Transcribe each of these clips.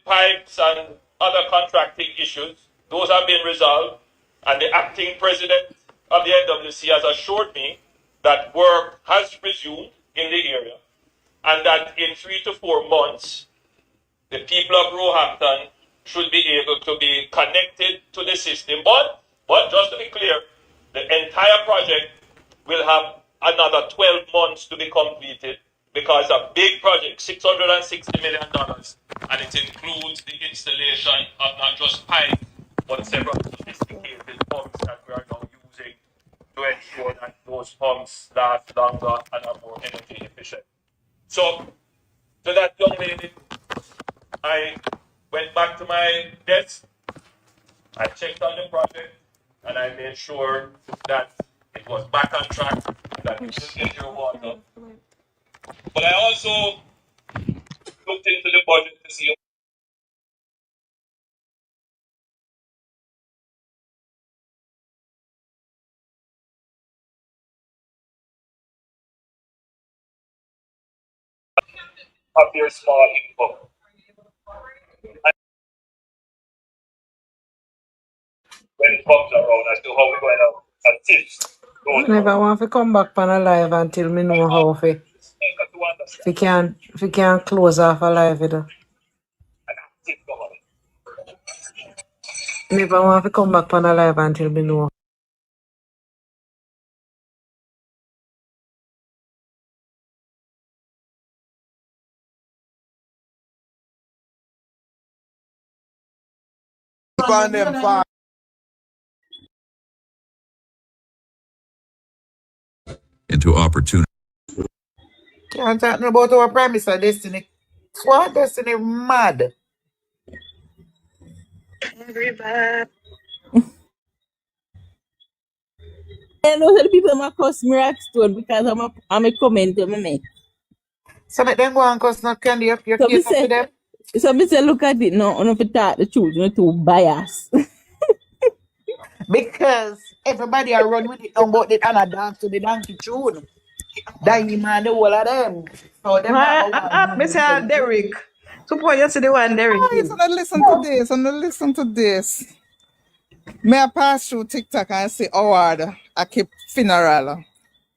pipes and other contracting issues, those have been resolved, and the acting president of the NWC has assured me that work has resumed in the area, and that in 3 to 4 months, the people of Roehampton should be able to be connected to the system. But just to be clear, the entire project will have another 12 months to be completed, because a big project, $660 million, and it includes the installation of not just pipes, but several sophisticated pumps that we are now using to ensure that those pumps last longer and are more energy efficient. So, to that young lady, I went back to my desk, I checked on the project, and I made sure that it was back on track, that you will get your water. But I also looked into the budget to see of their small income. And when it comes around as to how we're going to assist those. I never want to come back on a live until me know how we can close off a live with her. Never want to come back on a live until me know. Into opportunity. Can't talk about our Prime Minister Destiny. What Destiny mad? Everybody. I know the people might cuss me Rockstone because I'm a comment to me make. So make them go and cuss not candy your So me case up to say, them. so me say, look at it now. I don't talk the truth. You're too biased. Because everybody are run with it down about it and a dance to the donkey tune. Diamond, the whole of them. So them Mr. Derek. Suppose you see the one Derek. So listen to this, and listen to this. May I pass through TikTok and say, award, I keep funeral.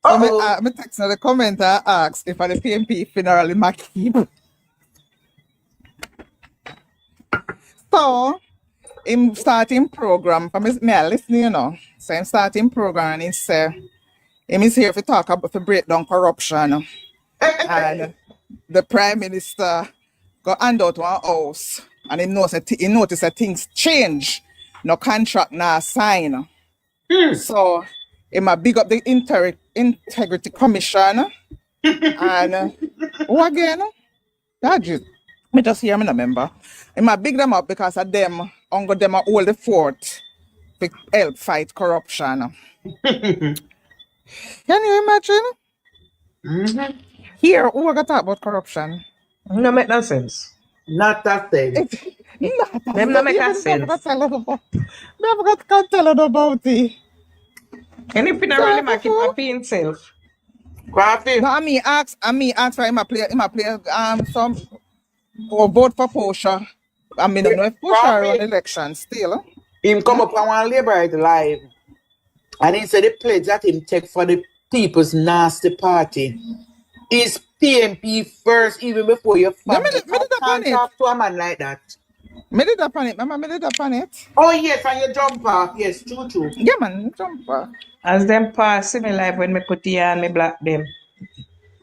So me text in the comment and ask if I the PMP funeral in my keep. So, I'm starting program, for me I listen, you know. So I'm starting program and he say, him is here to talk about to break down corruption. And the Prime Minister go hand out one house and he noticed that things change. No contract now sign. So he might big up the Integrity Commission. And who again? That just me just hear me no remember. He might big them up because of them ongo them a hold the fort to help fight corruption. Can you imagine? Here, who are gonna talk about corruption? No make no sense. Not that thing. Them no make a sense. Never got tell her about it. Anything I really make it happy himself. Coffee. No, I mean ask for him a play some or vote for Portia. I mean, I know if Portia run election still. Him come up on one Labour live. And he said the pledge that him take for the People's Nasty Party is PMP first, even before your family. Can't talk to a man like that. Me did up on it, Mama. Me did up on it. Oh yes, and you jump off. Yes, true. Yeah, man, jump off. As them pass in my life when me put here and me block them.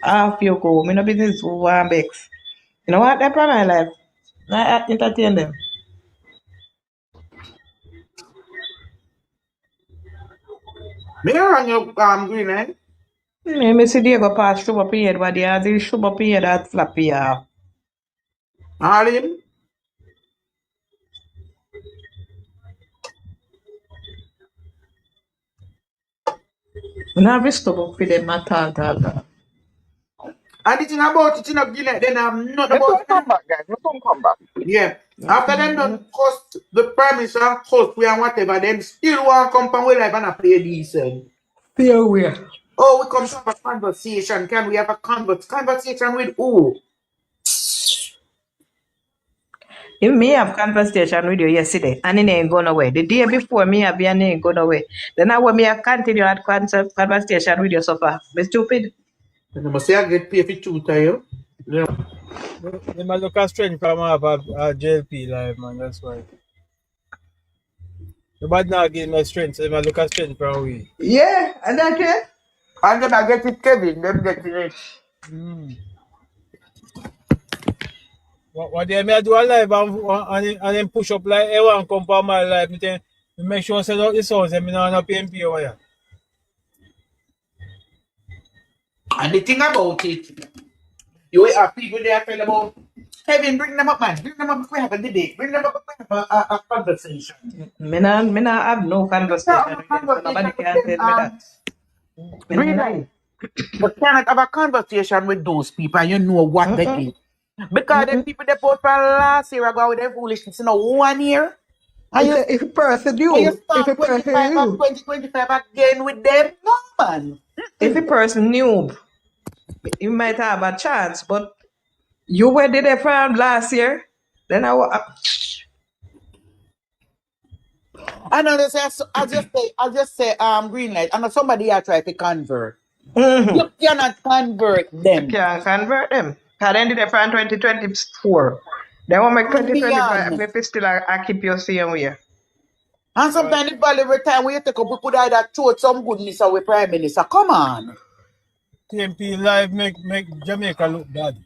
Half you go. Me no business who want bex. You know what? That's my life. I entertain them. Me run your green eh? Me see they go pass sugar period, but they are the sugar period that flappy off. All him? We not be stubborn for them at all. And it's not about it, not Guinea, then I'm not about come back, guys. Don't come back. Yeah. After them done cost the Prime Minister, cost we and whatever, them still want to come from we life and play decent. Stay away. Oh, we come to have a conversation. Can we have a conversation with who? If me have conversation with you yesterday and it ain't gone away. The day before me have and it ain't gone away. Then I want me to continue that conversation with you so far. Me stupid. You must say I get paid for tutor you. Yeah. They might look at strength from have a JLP live, man. That's why. The bad now give me strength, so they might look at strength from we. Yeah, and that's it. And then I get it, Kevin. Them getting it. What they may do a live and then push up like everyone come for my live. Me make sure set out the sounds and me not PMP over here. And the thing about it, you will have people there tell about, Kevin, bring them up, man. Bring them up, we have a debate. Bring them up, we have a conversation. Me not have no conversation with them, so nobody can tell me that. Really? You cannot have a conversation with those people and you know what they did. Because the people that vote for last year ago with their foolishness, 1 year. And you, If a person and knew, you if start a person 25 knew, and 2025 again with them? No, man. if a person knew, you might have a chance, but you were there from last year, then I'll just say, green light. And somebody I try to convert. You cannot convert them. can't convert them. Because then did it from 2024. They won't make And 2025, beyond. if it's still I keep your same way. And sometimes it's valid every time we take up, we could either throw some goodness away, Prime Minister. Come on. TMP live make Jamaica look bad.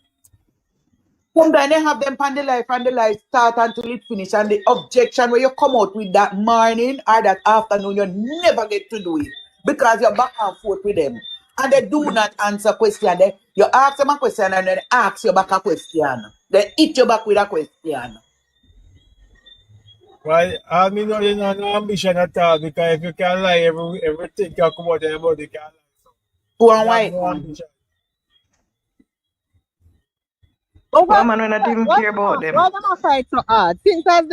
Sometimes they have them on the life start until it finish. And the objection where you come out with that morning or that afternoon, you never get to do it. Because you're back and forth with them. And they do not answer question. You ask them a question and then they ask you back a question. They hit you back with a question. Well, I mean, you know, no ambition at all, because if you can lie, everything can come out of your body, you can lie. Who You and have why? no ambition. But Well, man, we not even care about them. why them a fight so hard? Since as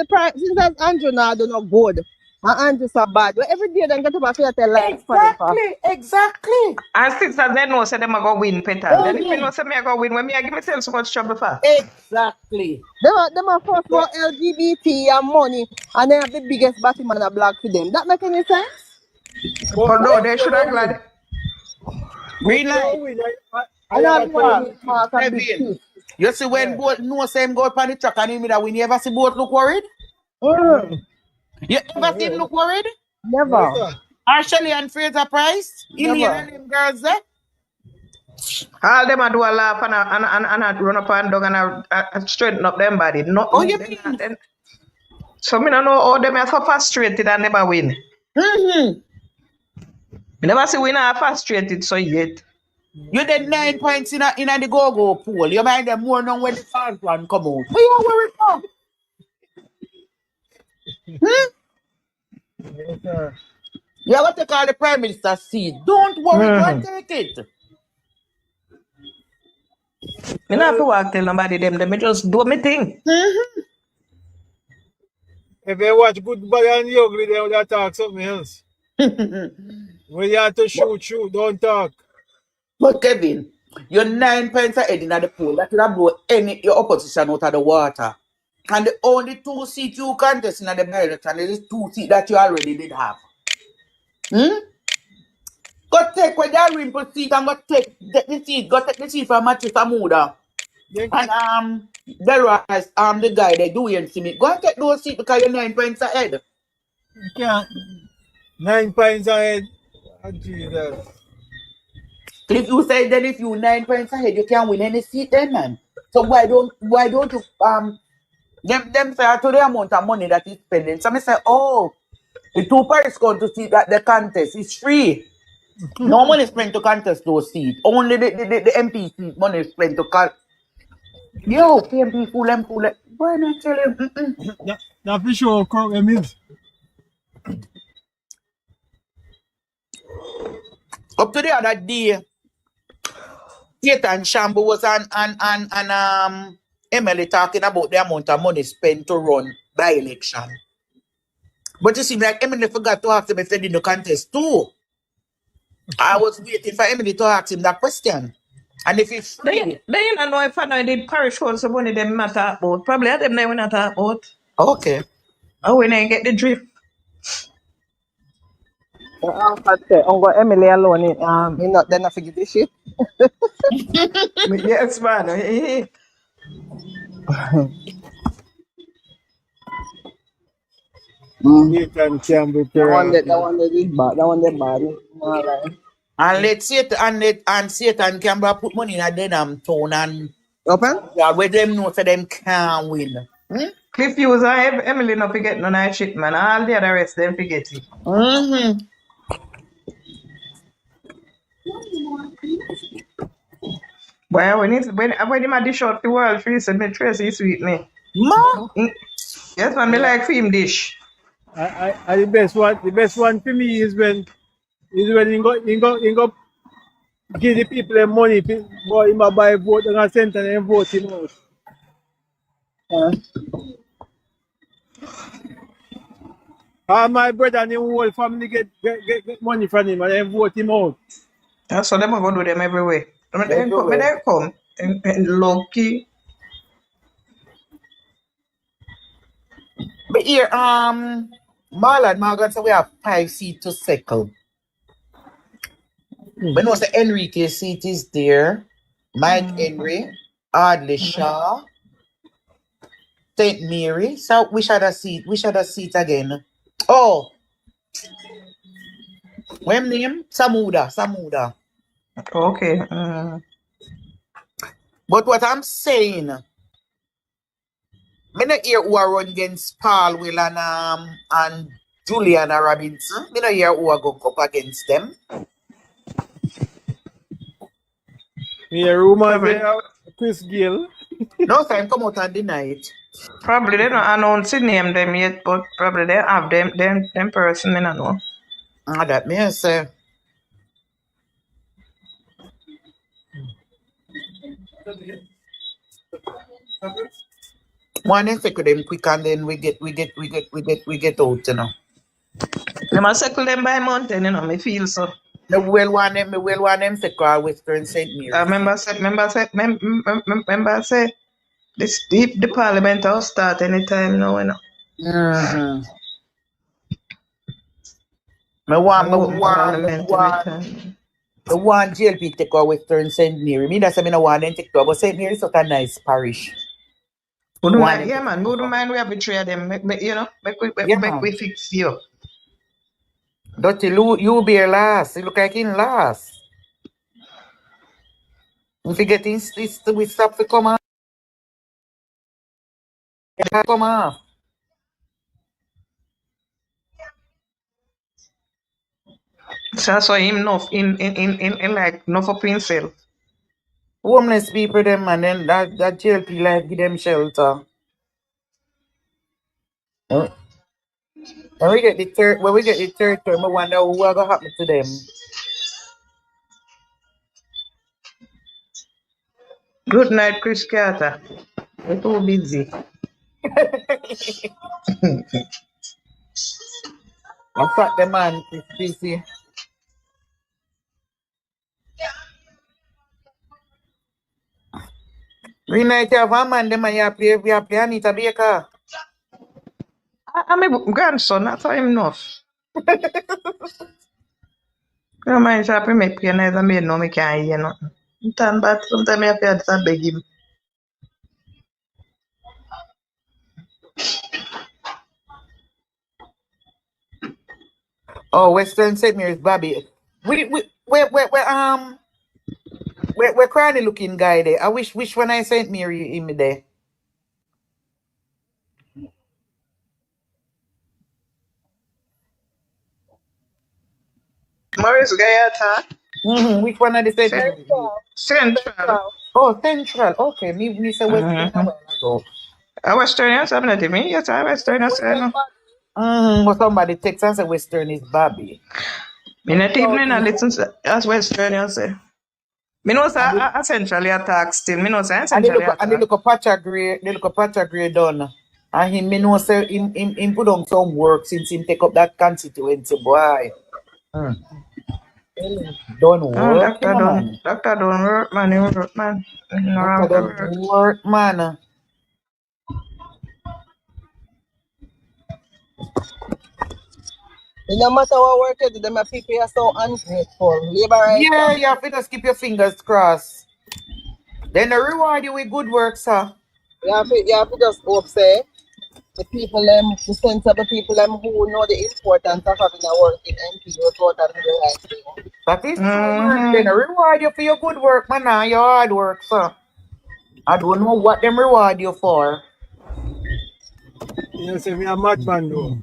Andrew now do not good, and Andrew so bad. But every day they get up and feel tell lies for them. Exactly. And since as they know, say them a go win, Peter. Then if you know, say me a go win, when me I give myself so much trouble for. Exactly. Them a fuss about LGBT and money, and they have the biggest batty man a black for them. That make any sense? But no, they should have glad. Green light. I have know a Mark a big Kevin, thief. you see when both know same go up on the truck and him that we never see both look worried? You ever see him look worried? Never. Ashley and Fraser Price? In here Never. and them girls there? All them a do a laugh and a run up and down and a straighten up them body. No, Oh, you they mean? not, then, so me don't know how them are so frustrated and never win. Mm-hmm. Me never see winner are frustrated so yet. You did 9 points in the go-go pool. You mind them more now when the first one come out. What you worried about? Yes, sir. You have to call the Prime Minister seat. Don't worry, go and take it. Me not have to walk tell nobody them. They just do me thing. If you watch Good, Bad and the Ugly, they would talk something else. When you have to shoot, don't talk. But Kevin, you're 9 points ahead in the pool. That will blow your opposition out of the water. And the only 2 seats you contest in the by-election is 2 seats that you already did have. Go take with your rimple seat and go take the seat. Go take the seat from Matthew Samuda. Then And the rest, the guy they do and see me. Go and take those seats because you're 9 points ahead. you can't. 9 points ahead. Oh, Jesus. If you say then if you 9 points ahead, you can't win any seat then, man. So why don't you them say to the amount of money that he's spending. So I say, oh, the 2 parties going to see that the contest is free. No money spent to contest those seats. Only the MP seat money spent to Yo, PMP fool them. Why not tell him? Now, for sure, correct means. Up to the other day, Kate and Shambo was on Emily talking about the amount of money spent to run by election. But it seems like Emily forgot to ask him if they did the contest too. I was waiting for Emily to ask him that question. And if it's free, They don't know if I know the parish hold some money them not talk about. Probably at them they will not talk about. okay. Oh, when I get the drift. Uncle say, Uncle Emily alone, he not then I forget this shit. Yes, man. Satan can be That one corrupt. that is bad. That one that bad. Alright. And let Satan and Satan can put money in a dead town and Open? where them know so them can't win. Hmm? Cliff user Emily no forget no night shit, man. All the other rest them forget it. Mm-hmm. Boy, when him a dish out the world free said me Tracy sweet me. Ma? Yes, man, me like film dish. The best one for me is when you go give the people the money, but you buy vote and I send them vote him out. My brother and the whole family get money from him and then vote him out. So them are gonna do them everywhere. Me Everywhere. they come and lucky. But here, Margaret, so we have 5 seats to settle. But no, the Enrique seat is there. Mike Henry, Audley Shaw, St. Mary. So which other seat again? Oh, what name? Samuda. Okay. But what I'm saying, me not hear who are run against Paul Will and Juliana Robinson. Me not hear who are going up against them. Me a rumor Probably. say Chris Gill. No time come out and deny it. Probably they don't announce the name them yet, but probably they have them person, I don't know. That me say. One and take them quick and then we get out, you know. They must settle them by mountain, you know, me feel so. Me well want them take Western St. Mary. Remember say this the parliament will start anytime now, you know. Mm-hmm. Me want JLP take Western St. Mary. Me that's me no want them take but St. Mary is such a nice parish. Wouldn't mind, yeah, man. Wouldn't mind we have a three of them. You know, make we fix you. Dirty you be last. You look like in last. If you get in this we stop to come on. Come on. So that's why him enough in like enough up himself. Homeless people them and then that JLP life give them shelter. When we get the third term, I wonder what gonna happen to them. Good night, Chris Carter. We're too busy. I fact the man is busy. Green night have a man them and you play Anita Baker. I'm a grandson, that's how him enough. No mind if I make you nice and me know me can't hear nothing. But sometimes I have to beg him. Oh, Western St. Mary's Bobby. We're cranny looking guy there. I wish which one I St. Mary in me there. Maurice Gayata. Which one are the St. Mary? Central. Oh, Central. Okay, me say Western a while ago. Western, yes, I'm not me. Yes, I Western, yes, I know. But somebody text and say Western is Bobby. Me not even listen to as Western, you say. Me know say I centrally attack still. Me know say I centrally attack. And they look a patch of grey done. And him me know say him put on some work since him take up that constituency, boy. Don't Oh, work, you know, man. doctor don't work, man. He work, man. No Doctor wrong to don't work. work, man. No matter what work you do, them people are so ungrateful. Labor rights. Yeah, you have to just keep your fingers crossed. Then they reward you with good work, sir. You have to just hope, say, the people, the sensible people, who know the importance of having a working MP report and do the right thing. That is true, man. Then Mm-hmm. they reward you for your good work, man, and your hard work, sir. I don't know what them reward you for. You know, say me a madman though.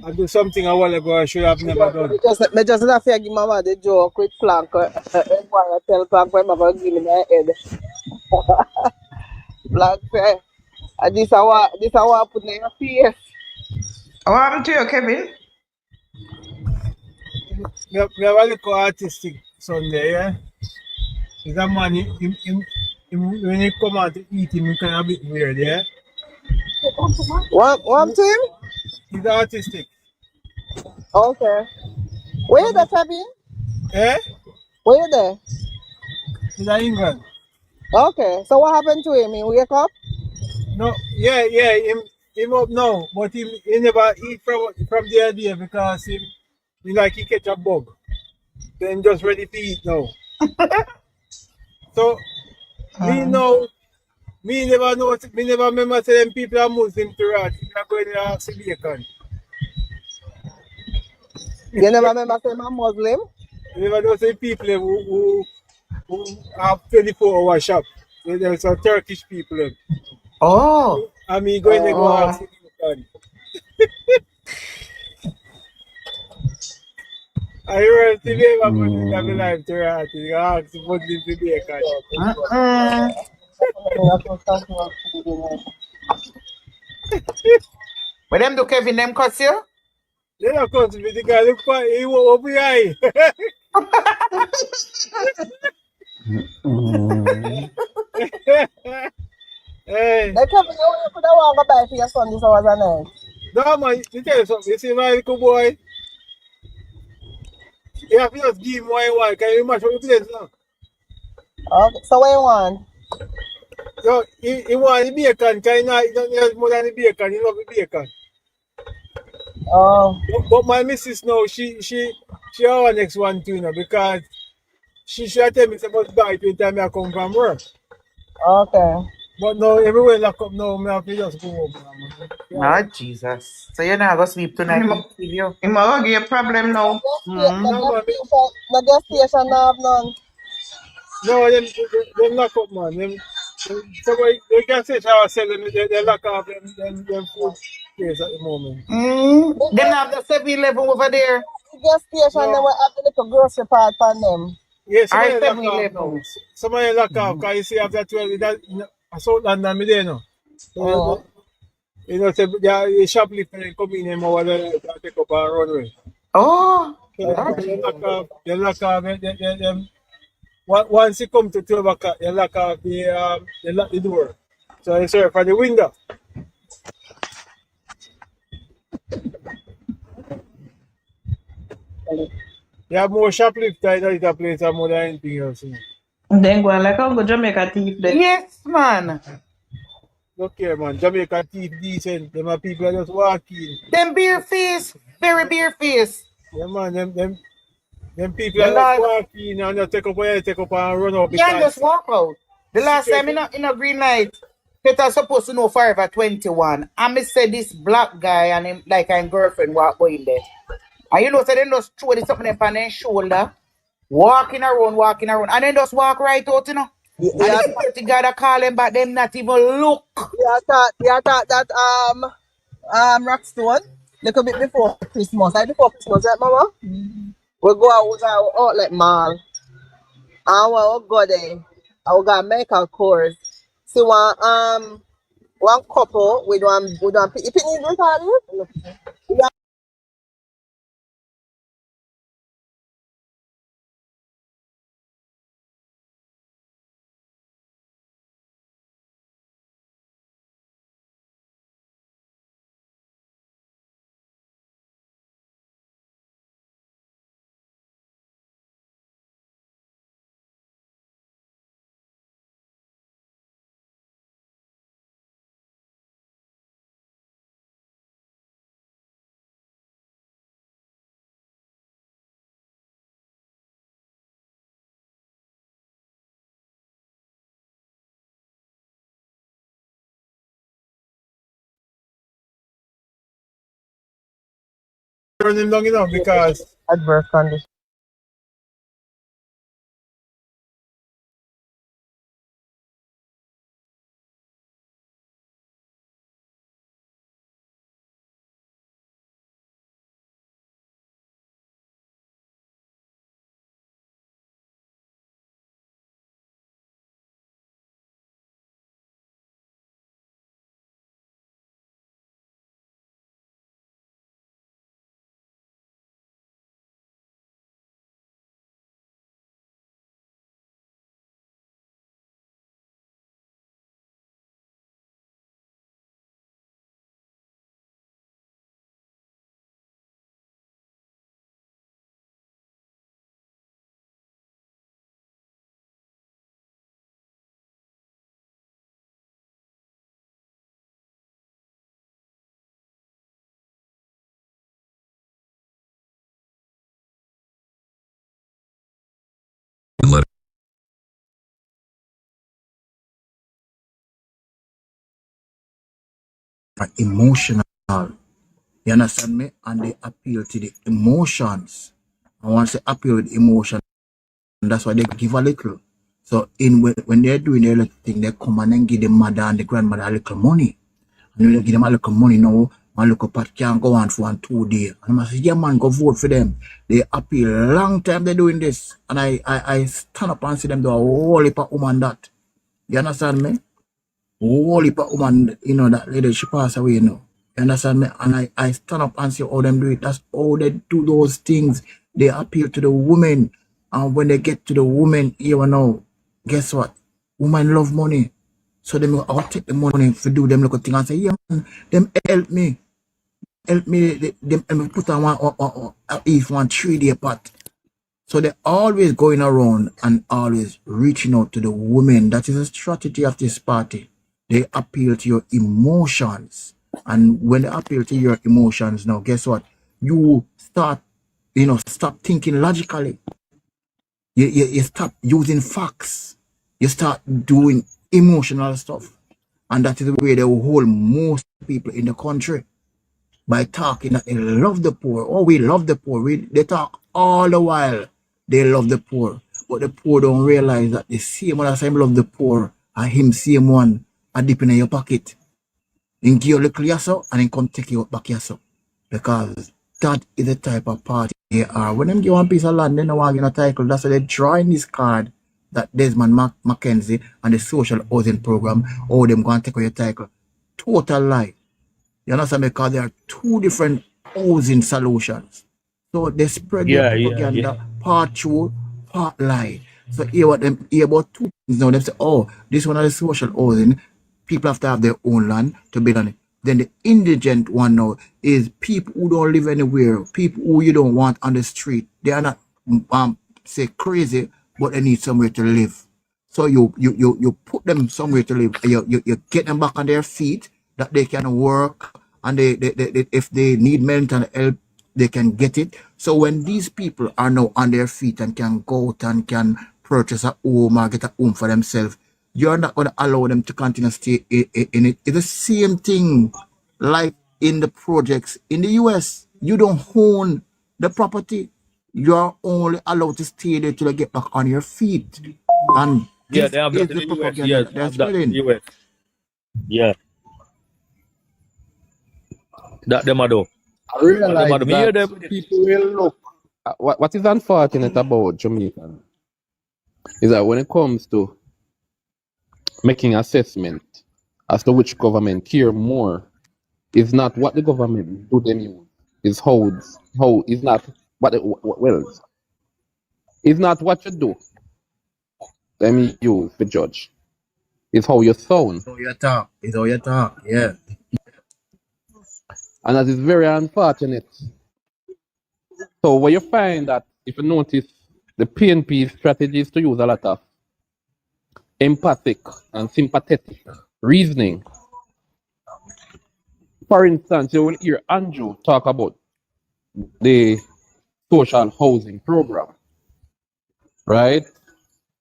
I do something a while ago I should have never done. Me just have to give my the joke with Plank. Everyone tell Plank when I'm going to give me my head. Plank say, this is what I put in your face. What happened to you, Kevin? Me have a little artistic Sunday, yeah. He's a man, when he come out to eat him, he kind of a bit weird, yeah. One team? He's artistic. Okay. Where you But there, Kevin? eh? Where you there? He's in England. Okay. So what happened to him? He wake up? No, yeah, him up now, but he never eat from the idea because he like he catch a bug. Then just ready to eat now. So me now, me never remember say them people are Muslim to rat. They are going to ask bacon. You never remember saying I'm Muslim? You never know say people who have 24-hour shop. There's some Turkish people. Oh. And me going to go ask bacon. I heard today I'm going to have a life to rat. You ask Muslim to bacon. Mm-mm. But them do Kevin them cuss you? They don't come to me. The guy look quite, he will open your eye. Hey, Like Kevin, you could have want to buy for your son this hours a night. no man, let me tell you something. You see my little boy, you have to just give him what he want. Can you match up the place now? Okay. So what you want? No, he want the bacon, because he don't need more than the bacon, he love the bacon. Oh, But my missus now, she our next one too, you know, because she should tell me about buy it when time I come from work. okay. But now everywhere lock up now, I have to just go home. Ah, Jesus. So you're not going to sleep tonight, Him, you kill you. him a give you a problem now. Mm. No man, The gas station now have none. no, them lock up, man. Somebody, they can say how I sell them, they lock off them food place at the moment. Them have the 7-Eleven over there. The gas station, they No, will have the little grocery part for them. yeah, I somebody lock off now. 7-Eleven. Somebody lock off, because you see after 12, that, South London, me there, no. So, Oh. you know, say, the shoplifter they come in and over there, they take up and run away. Oh. So they lock off, once you come to 12 o'clock, they lock off they lock the door. So they serve for the window. You have more shoplifters in that place and more than anything else. You know. Then go like Uncle Jamaica thief there. Yes, man. Look here, man. Jamaica teeth decent. Them are people that just walk in. Them beer face. Very beer face. Yeah, man. Them people The that just last, walk in and just take up and run out yeah, just because walk out. The last time in a green light, Peter supposed to know Forever 21. And me say this black guy and him like him girlfriend walk going there. And you know, so then just throw this something on their shoulder, walking around, and then just walk right out, you know. And the Yeah, security guard are calling back, them not even look. yeah, that Rockstone, little bit before Christmas. Like before Christmas, right, Mama? We go out outlet mall. And we go there. And we got make a course. See one couple with one you pick me this turn him down, you know, because adverse condition. emotional. You understand me? And they appeal to the emotions. And once they appeal with emotion, that's why they give a little. So when they're doing their little thing, they come and then give the mother and the grandmother a little money. And when they give them a little money now, one little pot can't go on for 1 2 days. And I say, yeah man, go vote for them. They appeal long time they're doing this. And I stand up and see them do a whole heap of woman that. You understand me? Whole heap of woman, you know, that lady, she passed away, you know. You understand me? And I stand up and see how them do it. That's how they do those things. They appeal to the women. And when they get to the women, you know, guess what? Women love money. So them I'll take the money to do them little thing and say, yeah, man, them help me. Help me. Them put on if 1 3-day pot. So they're always going around and always reaching out to the women. That is a strategy of this party. They appeal to your emotions. And when they appeal to your emotions now, guess what? You start, stop thinking logically. You stop using facts. You start doing emotional stuff. And that is the way they will hold most people in the country. By talking that they love the poor. Oh, we love the poor. They talk all the while. They love the poor. But the poor don't realize that the same one as him love the poor and him same one are deep in your pocket. Then give you a little yasso and then come take you back yasso. Because that is the type of party they are. When them give one piece of land, they don't want to get a title. That's why they draw in this card that Desmond Mackenzie and the social housing program, oh, them going to take away your title. Total lie. You understand? Because there are 2 different housing solutions. So they spread their propaganda, part true, part lie. So hear about 2 things now. They say, oh, this one is the social housing. People have to have their own land to build on it. Then the indigent one now is people who don't live anywhere, people who you don't want on the street. They are not say crazy, but they need somewhere to live. So you put them somewhere to live. You get them back on their feet that they can work, and they if they need mental help, they can get it. So when these people are now on their feet and can go out and can purchase a home or get a home for themselves, you're not going to allow them to continue to stay in it. It's the same thing like in the projects in the US. You don't own the property. You're only allowed to stay there till you get back on your feet. And this they have is that in the the US. propaganda Yes, that they they're have that in spreading. the US. Yeah. That them do. I realize Me hear that them. people will look. What is unfortunate about Jamaica is that when it comes to making assessment as to which government care more, is not what the government do them use. Is how is not what well. It's not what you do them use to judge. It's how you sound, So you talk. It's how you talk. Yeah. and that is very unfortunate. So when you find that, if you notice, the PNP strategy is to use a lot of empathic and sympathetic reasoning. For instance, you will hear Andrew talk about the social housing program, right?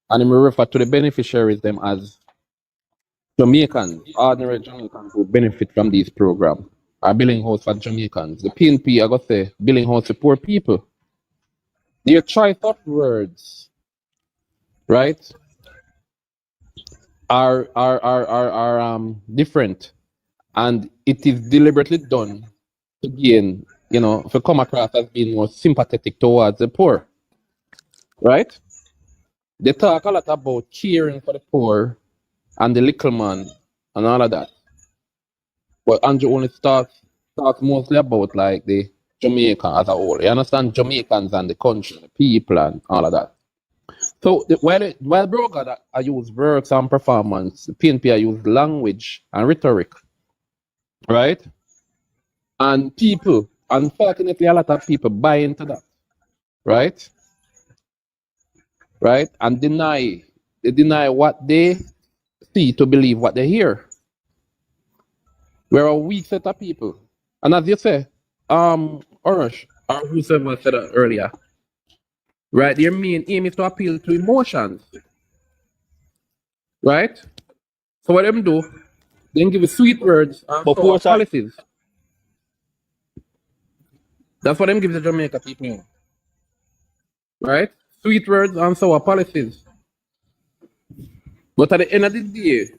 And he will refer to the beneficiaries them as Jamaicans, ordinary Jamaicans who benefit from these programs. or building house for Jamaicans. The PNP, I got say, building house for poor people. Their choice of words, right, are different, and it is deliberately done to gain, to come across as being more sympathetic towards the poor, right? They talk a lot about caring for the poor and the little man and all of that. But Andrew only talks mostly about like the Jamaica as a whole. You understand? Jamaicans and the country, the people and all of that. So while Broga I use words and performance, the PNP I use language and rhetoric, right? And people, unfortunately, a lot of people buy into that, right? Right? And they deny what they see to believe what they hear. We're a weak set of people. And as you say, Orange, or whoever said that earlier, right? Their main aim is to appeal to emotions, right? So what them do, they give you sweet words but poor policies. That's what them give the Jamaica people, right? Sweet words and sour policies. But at the end of the day,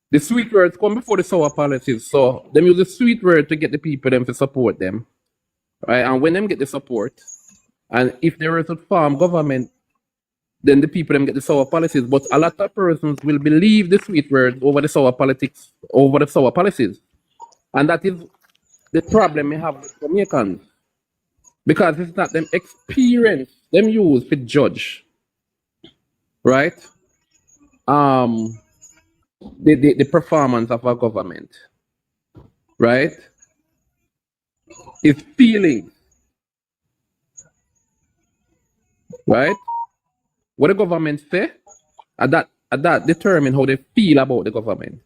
the sweet words come before the sour policies. So them use the sweet word to get the people them to support them, right? And when them get the support, and if there is a farm government, then the people them get the sour policies. But a lot of persons will believe the sweet words over the sour politics, over the sour policies. And that is the problem we have with Jamaicans. Because it's not them experience, them use to judge, right? The performance of our government, right? It's feelings, right? What the government say, that determine how they feel about the government.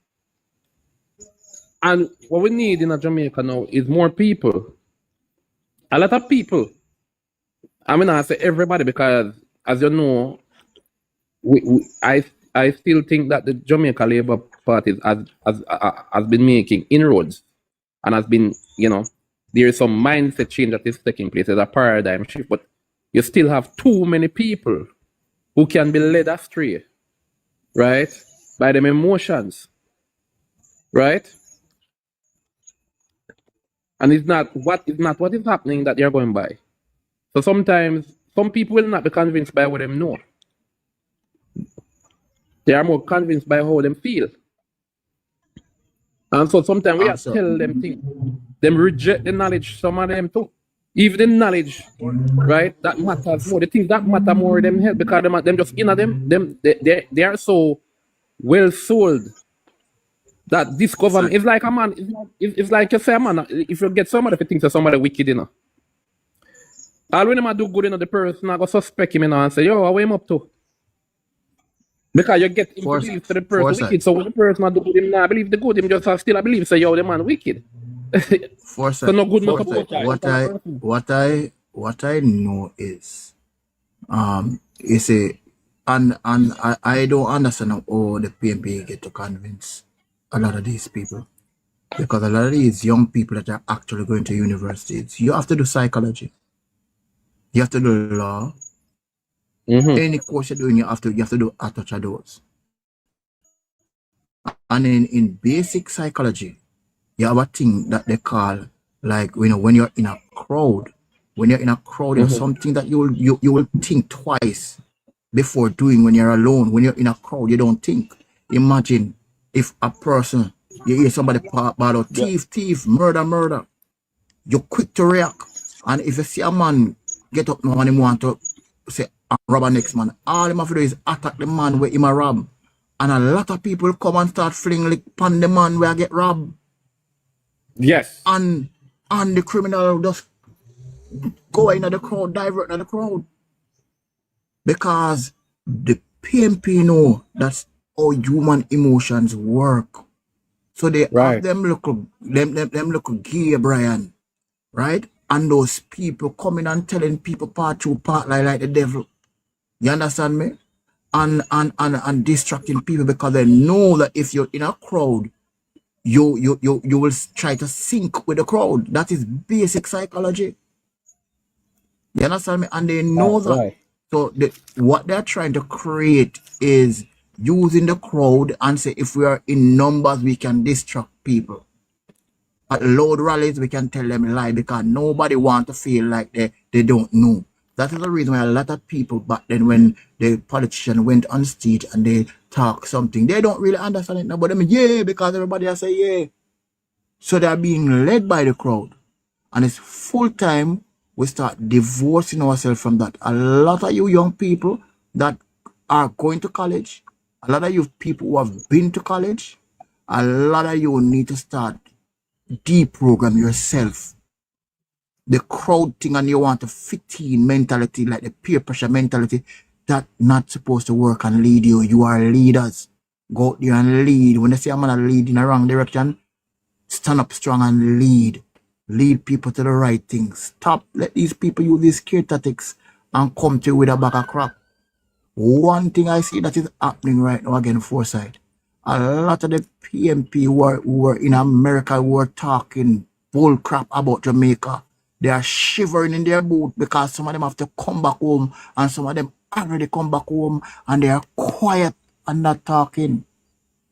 And what we need in Jamaica now is more people. A lot of people. I mean, I say everybody because, as you know, I still think that the Jamaica Labour Party has been making inroads and has been, there is some mindset change that is taking place. There's a paradigm shift, but you still have too many people who can be led astray, right, by them emotions, right? And it's not what is happening that you're going by. So sometimes some people will not be convinced by what they know. They are more convinced by how they feel. And so sometimes we have to tell them things. Them reject the knowledge, some of them too. Even the knowledge, right, that matters more. The things that matter more them help because them just inner they are so well sold that this government is like a man. It's like you say, man, if you get somebody who thinks that somebody wicked, all when them do good, the person I go suspect him, and say, yo, what him up to? Because you get him to believe to the person wicked. So when the person do good, him not believe the good, him just still believe, say, yo, the man wicked. So no good enough about what I know is, you say, and I don't understand how the PNP get to convince a lot of these people, because a lot of these young people that are actually going to universities, you have to do psychology, you have to do law, any course you're doing, you have to do a touch of those. And in basic psychology, you have a thing that they call, like, when you're in a crowd, there's something that you will think twice before doing. When you're alone, when you're in a crowd, you don't think. Imagine if a person, you hear somebody bad out, thief, murder, you're quick to react. And if you see a man get up now and he want to say rob a next man, all him have to do is attack the man where him a rob. And a lot of people come and start fling like pan the man where I get robbed. Yes. And the criminal just go into the crowd, divert into the crowd. Because the PNP know that's how human emotions work. So they have them look gay, Brian, right? And those people coming and telling people part like the devil. You understand me? And distracting people because they know that if you're in a crowd you will try to sync with the crowd. That is basic psychology. You understand me? And they know that. Right. So what they're trying to create is using the crowd and say if we are in numbers, we can distract people. At loud rallies, we can tell them lie because nobody want to feel like they don't know. That is the reason why a lot of people back then when the politician went on stage and they talk something, they don't really understand it now. But I mean, yeah, because everybody has say yeah. So they're being led by the crowd. And it's full time we start divorcing ourselves from that. A lot of you young people that are going to college, a lot of you people who have been to college, a lot of you need to start deprogram yourself. The crowd thing and you want to fit in mentality, like the peer pressure mentality, that not supposed to work and lead you. You are leaders. Go out there and lead. When they say I'm gonna lead in the wrong direction, stand up strong and lead. Lead people to the right things. Stop. Let these people use these scare tactics and come to you with a bag of crap. One thing I see that is happening right now again, Foresight. A lot of the PMP who are in America who are talking bull crap about Jamaica. They are shivering in their boot because some of them have to come back home and some of them already come back home and they are quiet and not talking.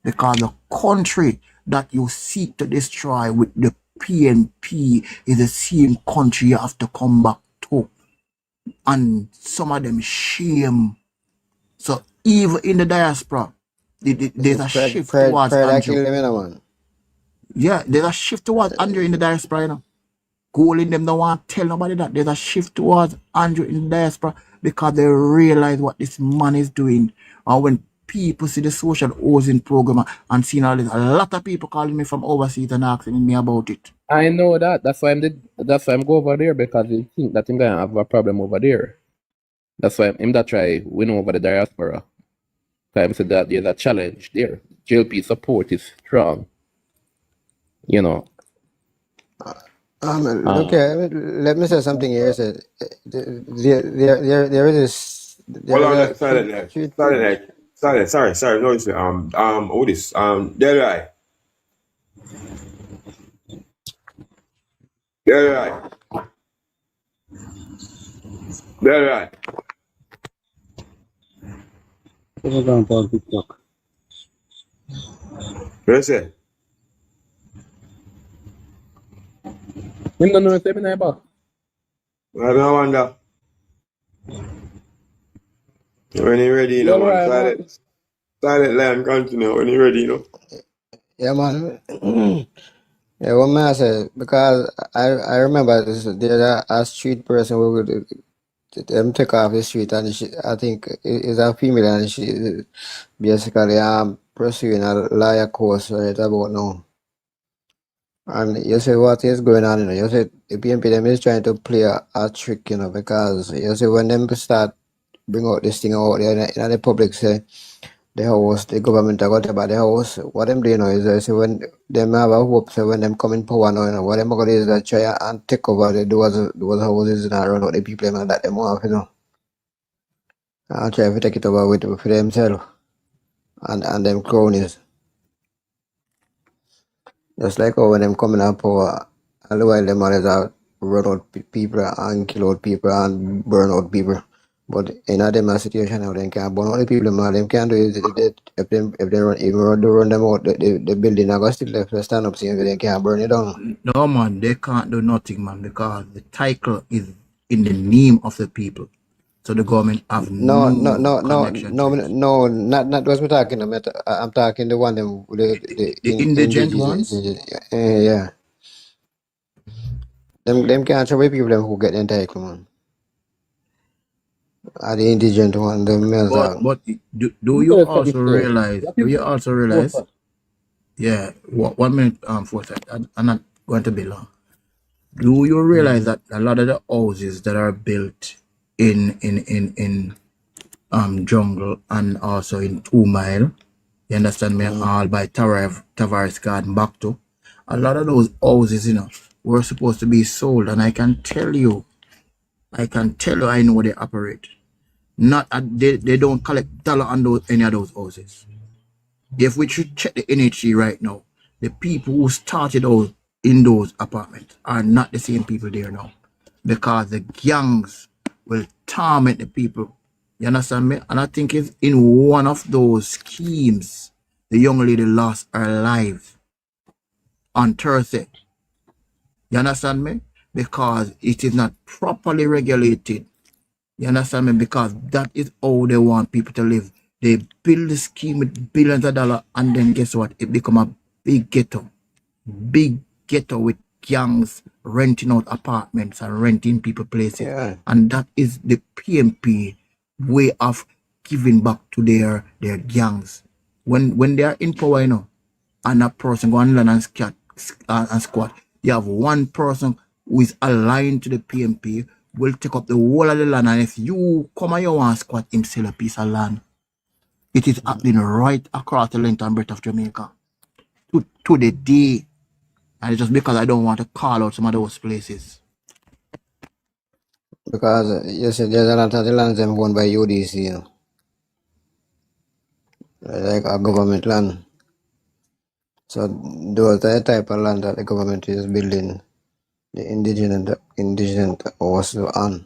Because the country that you seek to destroy with the PNP is the same country you have to come back to. And some of them shame. So even in the diaspora, there's a shift towards Andrew. Yeah, there's a shift towards Andrew in the diaspora, you know. Goaling them don't want to tell nobody that. There's a shift towards Andrew in the diaspora because they realize what this man is doing. And when people see the social housing program and seeing all this, a lot of people calling me from overseas and asking me about it. I know that. That's why I'm go over there because they think that I'm gonna have a problem over there. That's why I'm that try win over the diaspora. Time said that there's a challenge there. JLP support is strong. You know. Okay, let me say something here. Said there is this. Hold on, sorry, no, it's Otis, they're right. What's it? You don't know what's happening about. I don't wonder. When you're ready, you know, man. Silent line continue when you're ready, you know. Yeah, man. Yeah, what man I said because I remember there's a street person who would them take off the street and I think is a female and she basically pursuing a lawyer course right about now. And you say what is going on, you know, you say the PMP them is trying to play a trick, you know, because you say when them start bring out this thing out there in the public say the house, the government are got about the house, what them do, you know, is they say when them have a hope, so when them come in power now, you know, what them are going to do is they try and take over those houses and run out the people that them have, you know. And try to take it over for themselves and them cronies. Just like how when them coming up power, all the while them always are run out people and kill out people and burn out people. But in a them situation now, they can't burn out the people, man. Them can't do it. If they run them out, the building are going still left to stand up, saying they can't burn it down. No, man, they can't do nothing, man, because the title is in the name of the people. So the government have no connection. No, not those we're talking about. I'm talking the one them the indigent ones. Yeah. Them can't show people them who get the title, man. Are the indigent one, them but do you also realize? Do you also realize? Yeah, 1 minute, Foresight. I'm not going to be long. Do you realize that a lot of the houses that are built in Jungle and also in 2 Mile, you understand me, all by Tavares Garden back to, a lot of those houses, you know, were supposed to be sold, and I can tell you, I know they operate. Not they don't collect dollar on any of those houses. If we should check the NHC right now, the people who started out in those apartments are not the same people there now. Because the gangs will torment the people. You understand me? And I think it's in one of those schemes, the young lady lost her life on Thursday. You understand me? Because it is not properly regulated. You understand me? Because that is how they want people to live. They build the scheme with billions of dollars, and then guess what? It become a big ghetto. Big ghetto with gangs renting out apartments and renting people places. Yeah. And that is the PMP way of giving back to their gangs. When they are in power, you know, and a person go and learn and squat, you have one person who is aligned to the PMP will take up the whole of the land, and if you come and you want squat him sell a piece of land. It is happening right across the length and breadth of Jamaica to the day. And it's just because I don't want to call out some of those places. Because you see, there's a lot of the lands them owned by UDC, you know, like a government land. So those are the type of land that the government is building the indigenous also on.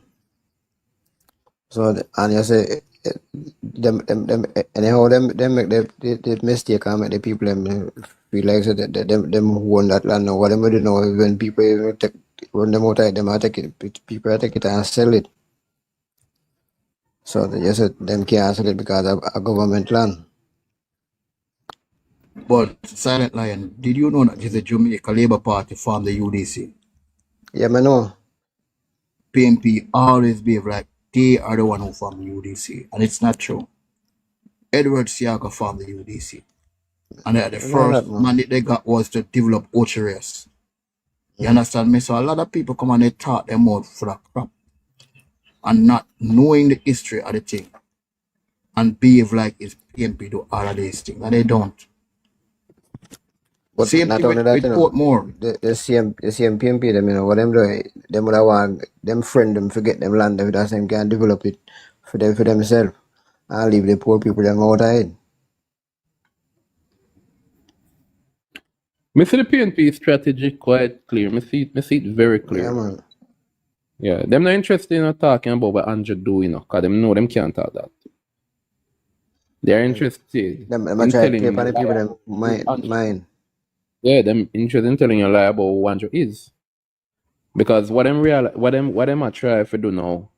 So and you say them anyhow them make the mistake and make the people them feel like so that them who own that land or whatever they know when people take when them out them are take it, people take it and sell it. So you said them can't sell it because of a government land. But Silent Lion, did you know that the Jamaica Labour Party formed the UDC? Yeah, I know. PNP always behave like they are the one who formed the UDC, and it's not true. Edward Siaga formed the UDC, and the first mandate they got was to develop Ocheres. You understand me? So a lot of people come and they talk them out for that crap, and not knowing the history of the thing, and behave like it's PNP do all of these things, and they don't. But same not thing only with, that, with you know, Portmore. the same PMP them, you know, what them do, them would have want them friend them forget them land with that same can develop it for themselves and leave the poor people them outside. Me see the PNP strategy quite clear. Me see it very clear. Yeah, man. Yeah, them not interested in talking about what Andrew do, you know, because them know them can't talk that. They are interested Them in try to telling play you upon the people lie them mind. Yeah, them interested in telling you a lie about who Andrew is. Because what them are trying to do now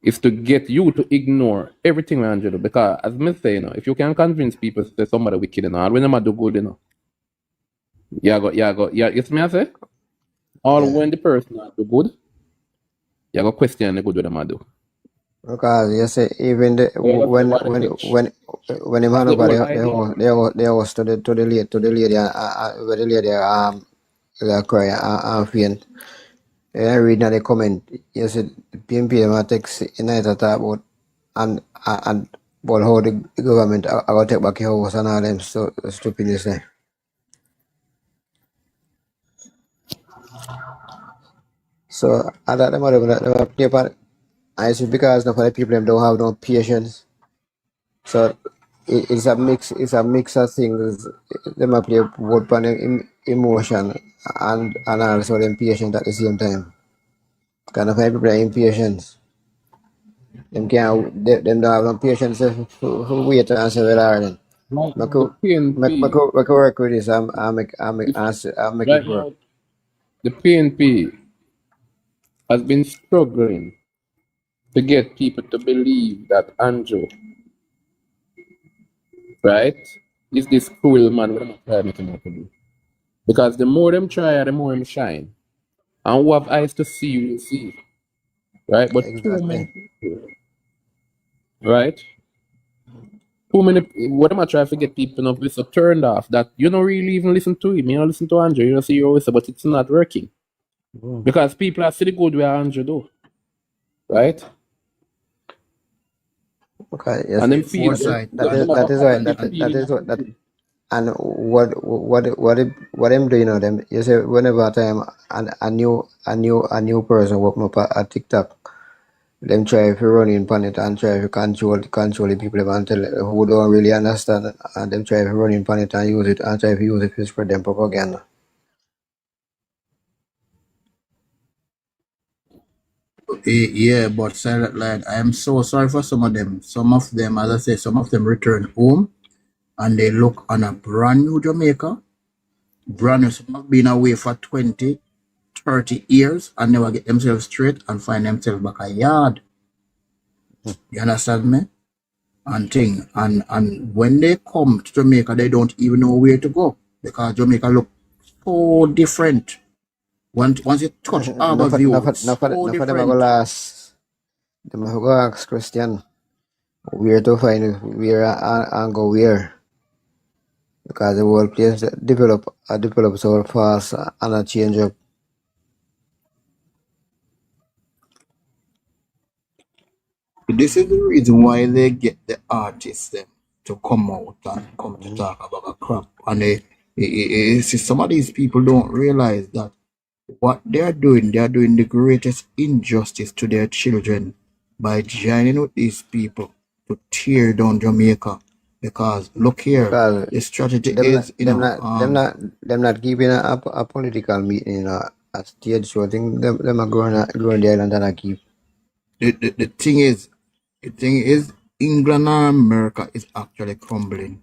is to get you to ignore everything Andrew do. Because as me say, you know, if you can convince people to say somebody wicked, you know, and when them do good, you know. It's me I say? All when the person do good, you go question the good what them do. Because you say even the, when him hand over the house to the lady where the lady they cry and faint. I read now the comment. You said PMP them text in night talk about and about how the government are going to take back your house and all them stupidness there. So I thought them are play part. I see because the people them don't have no patience. So it's a mix. It's a mix of things. Them are play both on emotion and also them patience at the same time. Kind of people are impatient. Them don't have no patience to wait and answer with Ireland. Right I now, the PNP, work with this. I'll make right it work. now, the PNP has been struggling to get people to believe that Andrew, right, is this cruel man we're not trying to make him do. Because the more them try, the more them shine. And who have eyes to see will see. Right? But too many Exactly. people, right? Too many what am I trying to get people enough is so turned off that you don't really even listen to him. You don't listen to Andrew, you don't see your voice, but it's not working. Because people are see the good way Andrew do. Right? Okay. Yes. And then feel Foresight. That is why that is what that. And what I'm doing on them, you say whenever time and a new person walk up at TikTok them try to run in on it and try to control the people and tell who don't really understand, and them try to run in on it and use it and try to use it to spread them propaganda. Yeah, but Silent Line, I am so sorry for some of them. Some of them, as I say, some of them return home and they look on a brand new Jamaica. Brand new. Some have been away for 20, 30 years and never get themselves straight and find themselves back a yard. You understand me? And when they come to Jamaica, they don't even know where to go because Jamaica look so different. Once you touch Harbour View, so Enough of them are different. gonna last. Them are gonna ask Christian where to find where and go where. Because the whole place develop so fast and a change up. This is the reason why they get the artists them to come out and come to talk about a crap. And see, some of these people don't realize that what they're doing the greatest injustice to their children by joining with these people to tear down Jamaica. Because look here, Because the strategy them is, them not keeping a political meeting, a stage show. I think them are growing the island and I keep. the thing is, England and America is actually crumbling.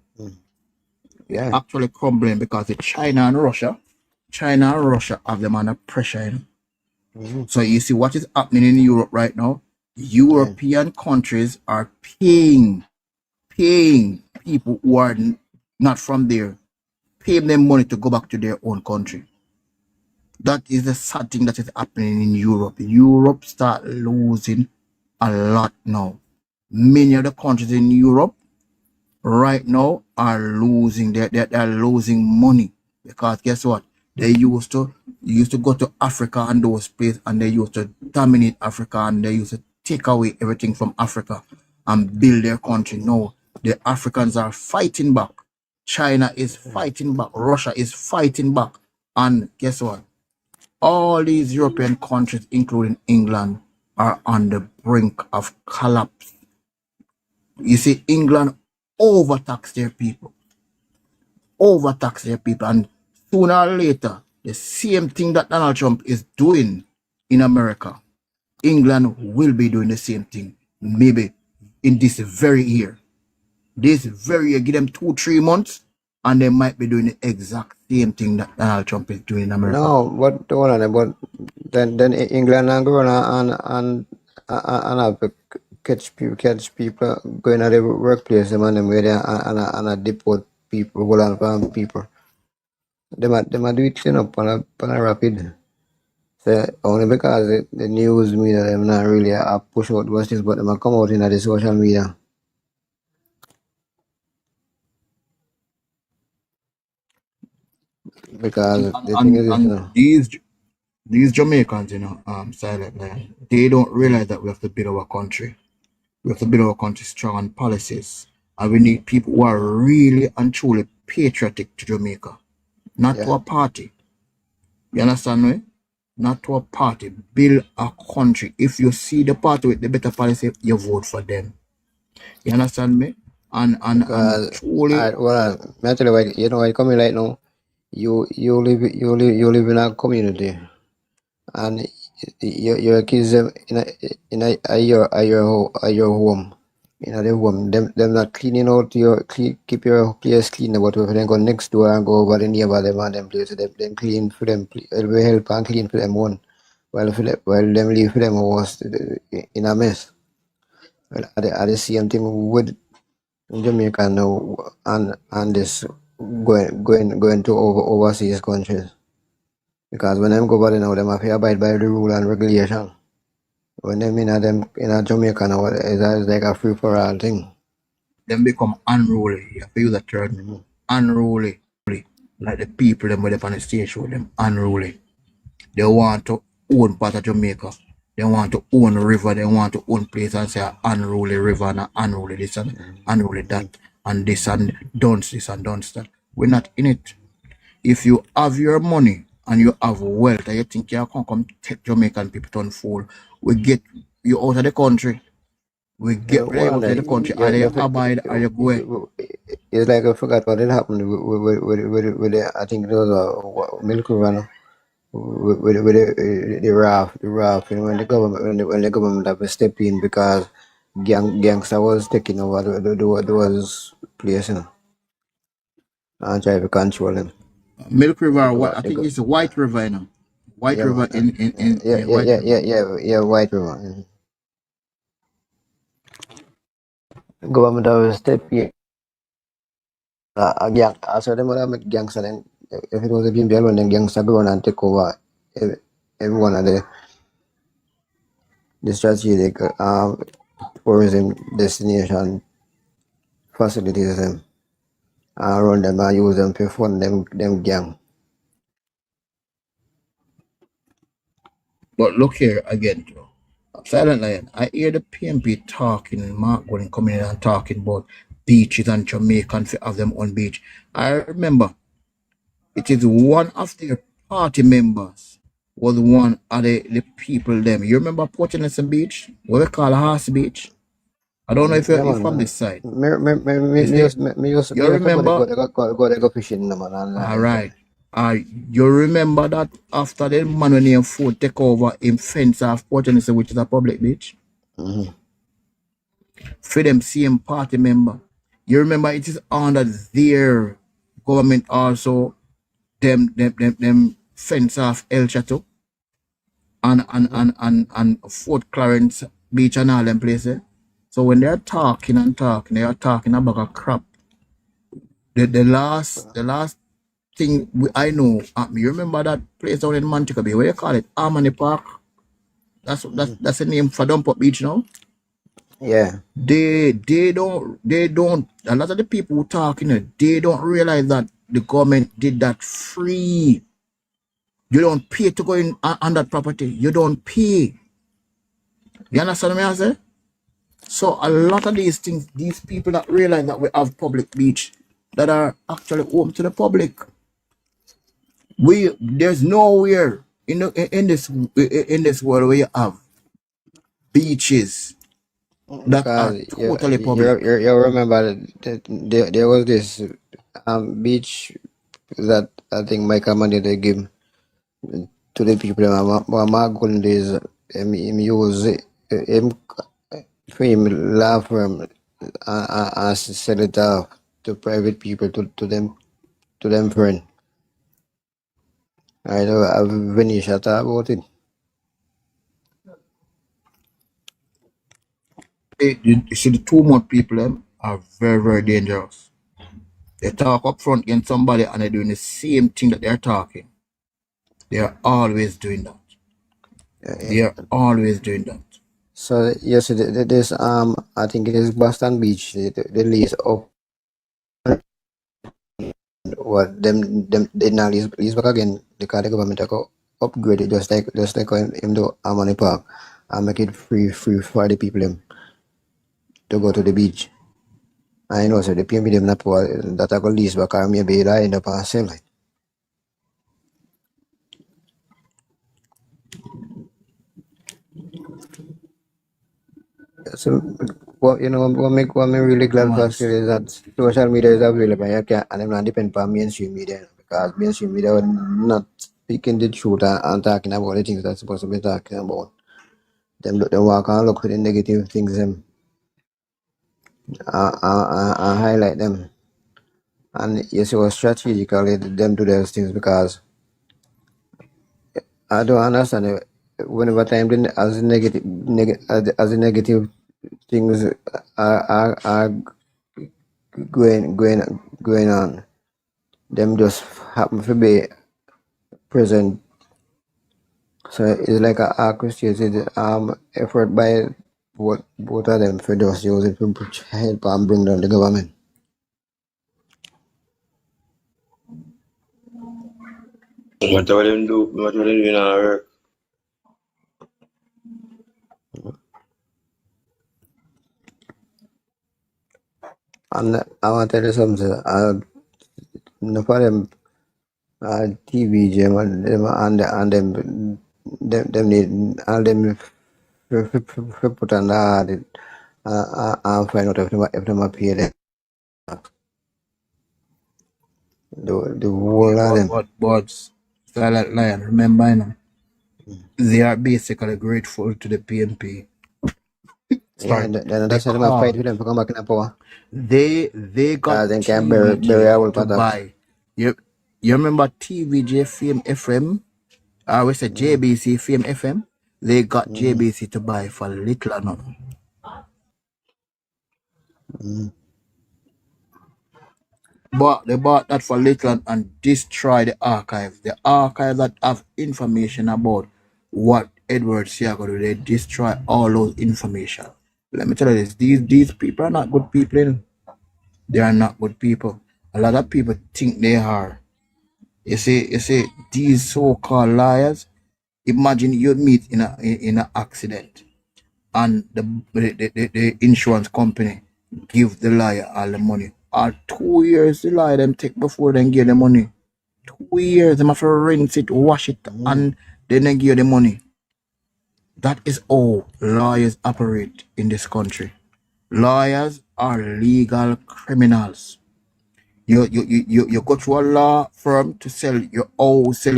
Yeah. Actually crumbling because the China and Russia have them under pressure. So you see what is happening in Europe right now. European countries are paying people who are not from there, paying them money to go back to their own country. That is the sad thing that is happening in Europe. Europe start losing a lot now. Many of the countries in Europe right now are losing. They're losing money because guess what? They used to go to Africa and those places, and they used to dominate Africa, and they used to take away everything from Africa and build their country. No, the Africans are fighting back. China is fighting back. Russia is fighting back. And guess what? All these European countries, including England, are on the brink of collapse. You see, England overtax their people. And sooner or later, the same thing that Donald Trump is doing in America, England will be doing the same thing, maybe in this very year. This very year, give them 2-3 months, and they might be doing the exact same thing that Donald Trump is doing in America. No, but then England and go and have to catch people going to the workplace, them and them where they and deport people, hold on farm people. Them a do it up on a rapid. So only because the news media them not really push out what's this, but them a come out in the social media. Because the thing is this, you know. These Jamaicans, Silent Line, they don't realize that we have to build our country. We have to build our country strong on policies. And we need people who are really and truly patriotic to Jamaica. Not to a party. You understand me? Not to a party. Build a country. If you see the party with the better policy, you vote for them. You understand me? And truly. Well, I tell you what, you know, I come in right now. You live in a community, and your kids in your home. You know, the home, them not cleaning out keep your place clean. But if they go next door and go over the neighbor them and them place, them clean for them. It will help and clean for them one, while them leave for them house in a mess. Well, are the same thing with Jamaica now and this going to overseas countries. Because when them go over there now, them have to abide by the rule and regulation. When them in Jamaica now, it's like a free for all thing. Them become unruly. You have to use that term. Unruly. Like the people them with up on the stage show, them unruly. They want to own part of Jamaica. They want to own a river. They want to own place and say unruly river and unruly this and unruly that and this and dunce this and dunce that. We're not in it. If you have your money and you have wealth and you think you can come take Jamaican people to unfold, we get you out of the country. We Yeah, get rid of you out Wanda, of the country. you, Are you, you abide or you go? it's like I forgot what had happened with the, I think there was a milk run with the raft, when the government when the government have to step in because gangster was taking over those place, and try to control them. Milk The River, what government, I think it's White River, you know. White yeah, River man, in White River. yeah, White River. Government have to step in. Gang, so them would have met gangster. Then if it was a BMP alone, then gangster go on and take over every one of the strategic tourism destination facilities them and run them and use them to fund them gang. But look here again, Joe. Silent Lion, I hear the PMP talking and Mark going coming in and talking about beaches and Jamaicans have them on beach. I remember it is one of their party members was one of the people them. You remember Port Innocent Beach? What we call a Horse Beach? I don't know if Yeah, you're from man. this side. Me You see? used You to remember? go fishing, man, All and right. You remember that after the man when he Ford take over in fence off Port Innocent, which is a public beach? mm-hmm. For them same party member. You remember it is under their government also them fence off El Chateau and Fort Clarence Beach and all them places. So when they're talking and talking, they are talking about a crap. The last thing I know, you remember that place down in Montego Bay, what you call it? Harmony Park. That's the name for Dump Beach now. Yeah. They don't a lot of the people who talking they don't realize that the government did that free. You don't pay to go in on that property. You don't pay. You understand what I say? So a lot of these things, these people that realize that we have public beach that are actually open to the public. There's nowhere in this world where you have beaches that are Because totally public. you remember that there was this beach that I think Michael Money they give to the people. My golden days, him use him for him law firm and sell it off to private people to them friend. I know I've finished about it. You see, the too much people them are very, very dangerous. They talk up front against somebody and they're doing the same thing that they're talking. They are always doing that. They are always doing that. So yes, this I think it is Boston Beach. The lease up what them they now lease back again. The car government go upgrade it just like him do Harmony Park and make it free for the people them to go to the beach. I know so the PMP them not poor that I go lease back or maybe I end up and sell it. So what what me really glad for is that social media is available. You can and I'm not depend on mainstream media because mainstream media are not speaking the truth and talking about the things that's supposed to be talking about. Them walk and look for the negative things them and highlight them. And yes, it was strategically them do those things because I don't understand it. Whenever time then as the negative things are going on, them just happen to be present. So it's like a orchestrated effort by both of them for just use it to help and bring down the government. Whatever them do, whatever them do not work. And I want to tell you something. No for them TV gem and them need all them put on that and find out if them are pay them. The whole of them. But Silent Lion, remember, you know, they are basically grateful to the PNP. Yeah, Start then that's why them have fight because with them to come back in the power. they got Then can bury TVJ our to attacks. buy. You remember TVJ Fame FM? I always say JBC Fame FM. They got JBC to buy for little or nothing. But they bought that for little and destroy the archive. The archive that have information about what Edward Siago do, they destroy all those information. Let me tell you this, these people are not good people. You know? They are not good people. A lot of people think they are. You see, these so-called liars, imagine you meet in an accident and the insurance company give the liar all the money. Or 2 years the liar them take before they give the money. 2 years them have to rinse it, wash it, and then they give the money. That is how lawyers operate in this country. Lawyers are legal criminals. You go to a law firm to sell your houses,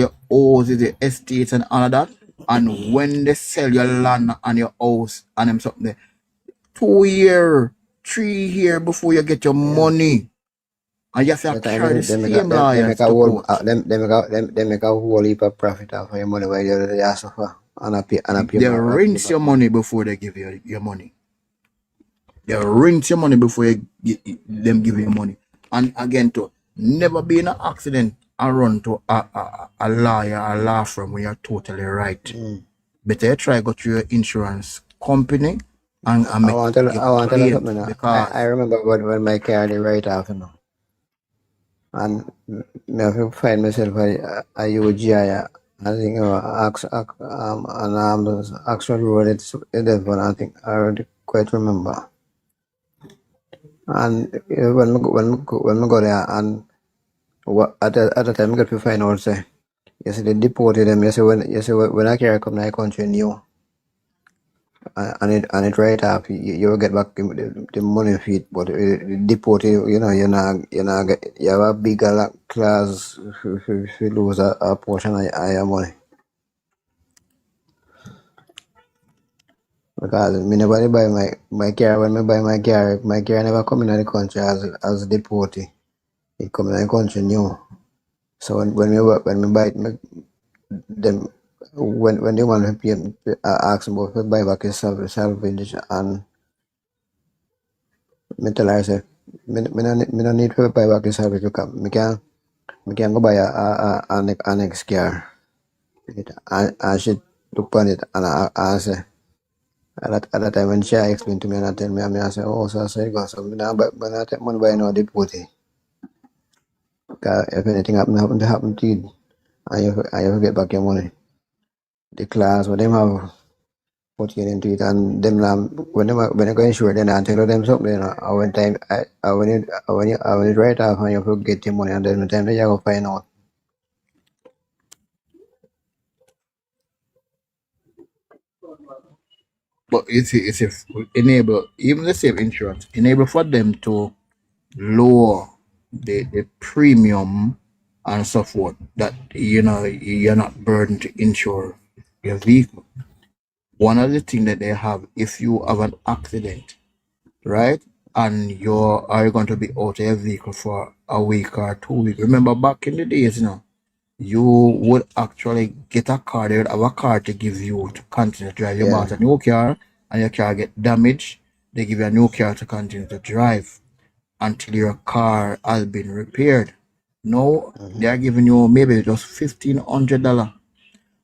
the estates and all of that. And when they sell your land and your house and them something there, 2 year, 3 year before you get your money. And you have to That time carry the they same lawyers make a to whole court. they make a whole heap of profit off of your money while you suffer and I pay They more rinse your money before they give you your money. They rinse your money before them give you money. And again, to never be in an accident and run to a lawyer, a law firm when you're totally right. Better you try go to your insurance company and make your I want to tell you claim something now. because I remember when my car they write off, you know. And me have to find myself a UGI. I think Oxford Road it's Devon, I think I already quite remember. And when we go there and at the time I got to find out say you see they deported them. You see when I carry come to the country new and it right up you will get back the money feet, but deported you know you have a bigger class if you lose a portion of your money. Because me never buy my car when me buy my car never come in the country as deported. It come in the country new. So when me buy it, them when they want to pay, ask about to buy back his salvage and me tell her say me no need to buy back his salvage because me can go buy a next car. And she look on it and I say at that time when she explained to me and I tell me I say oh so it goes so me now but when I take money buy no deported. Because if anything happen to you and you have to get back your money. The class what them have put you into it and them when they go insure then I tell them something, you know. I when time I when it right off and you have to get your money and then the time that you go find out. but it's enable even the same insurance enable for them to lower the premium and so forth that you know you're not burdened to insure your vehicle. One of the things that they have if you have an accident, right? And you are going to be out of your vehicle for a week or 2 weeks. Remember back in the days, you know, you would actually get a car, they would have a car to give you to continue to drive. You bought a new car and your car get damaged, they give you a new car to continue to drive until your car has been repaired. No, they are giving you maybe just $1,500.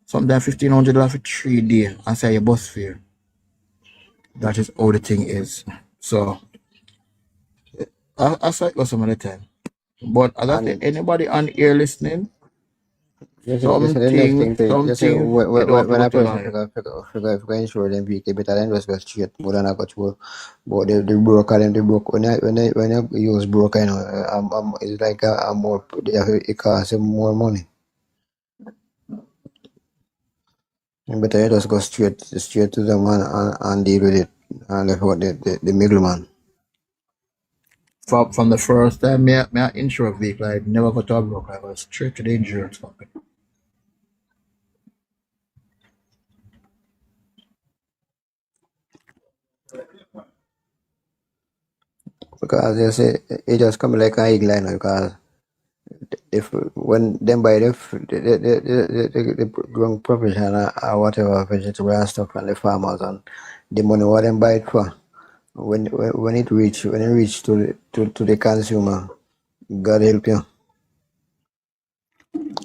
Sometimes $1,500 for 3 days and say your bus fare. That is all the thing is. So I saw it was some of the time. But as I say, And anybody on here listening, you say the next thing you say something you don't have to when go a to person lawyer. figure insure them vehicle better than just go straight more than I got to but the broker them the broke when you use broker, you know, it's like a more it costs them more money. Better you just go straight to them and deal with it and left out the middleman. From the first time me insure a vehicle, I never got to a broker. I was straight to the insurance company. Because you say it just come like an eagle line because if when them buy the wrong profession or whatever vegetable and stuff and the farmers and the money what them buy it for when it reach to the consumer, God help you.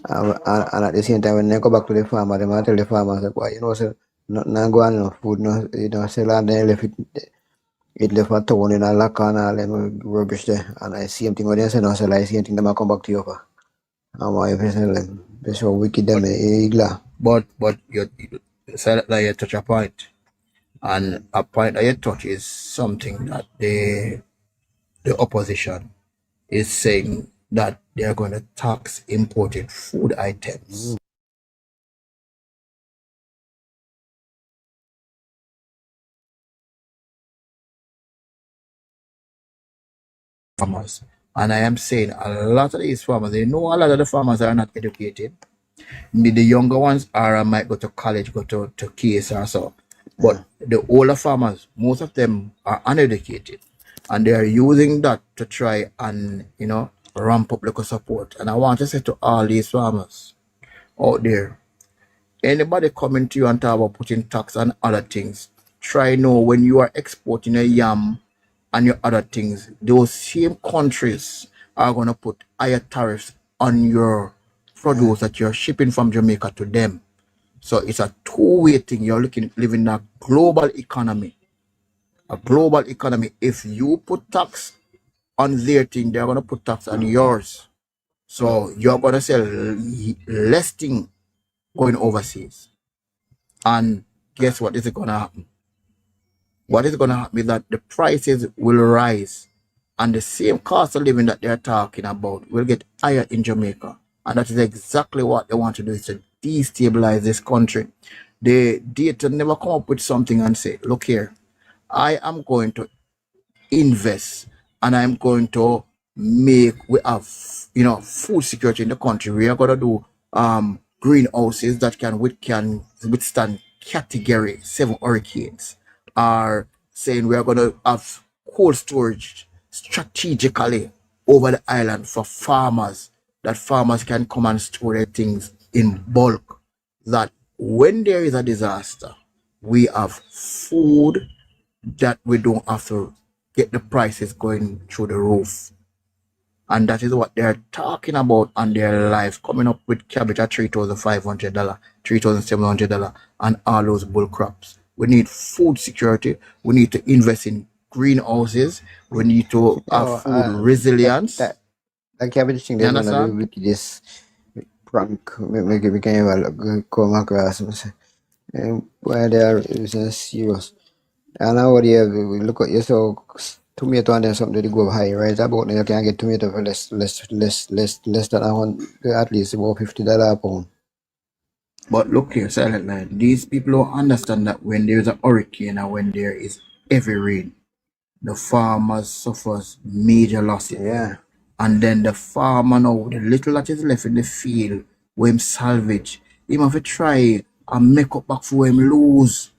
And at the same time when they go back to the farmer, they might tell the farmers like, well, you know, so not go on enough food, no, you know, sell and then left it left a town in a lock and all them rubbish there. And I see same thing when they say no sell, I same thing them a come back to you for. And why if you sell them? They show wicked them igla. But you said that you touch a point, and a point that you touch is something that the opposition is saying that they are going to tax imported food items. Farmers. And I am saying a lot of these farmers, they know a lot of the farmers are not educated. The younger ones are might go to college, go to KS or so. But the older farmers, most of them are uneducated. And they are using that to try and, you know, ramp up local support. And I want to say to all these farmers out there, anybody coming to you and talk about putting tax on other things, try know when you are exporting a yam and your other things, those same countries are going to put higher tariffs on your produce that you're shipping from Jamaica to them. So it's a two-way thing. You're living in a global economy. A global economy. If you put tax on their thing, they're going to put tax on yours. So you're going to sell less thing going overseas. And guess what is going to happen? What is going to happen is that the prices will rise, and the same cost of living that they're talking about will get higher in Jamaica. And that is exactly what they want to do, is to destabilize this country. The data never come up with something and say, look here, I am going to invest and I'm going to we have, you know, food security in the country. We are going to do greenhouses that can withstand category 7 hurricanes. Are saying we are going to have cold storage strategically over the island for farmers, that farmers can come and store their things in bulk, that when there is a disaster, we have food that we don't have to get the prices going through the roof. And that is what they're talking about on their lives, coming up with cabbage at $3,500, $3,700, and all those bull crops. We need food security. We need to invest in greenhouses. We need to have food resilience. That cabbage thing, they're gonna do with this prank. Maybe we can even come across why they are serious. And nowadays we look at you, so tomato and then something to go high, right? About you can get tomato for less than at least about $50 a pound. But look here, Silent Line, these people don't understand that when there's a hurricane and when there is heavy rain, the farmers suffers major losses. Yeah. And then the farmer now, the little that is left in the field, when him salvage, he have to try and make up back for him lose.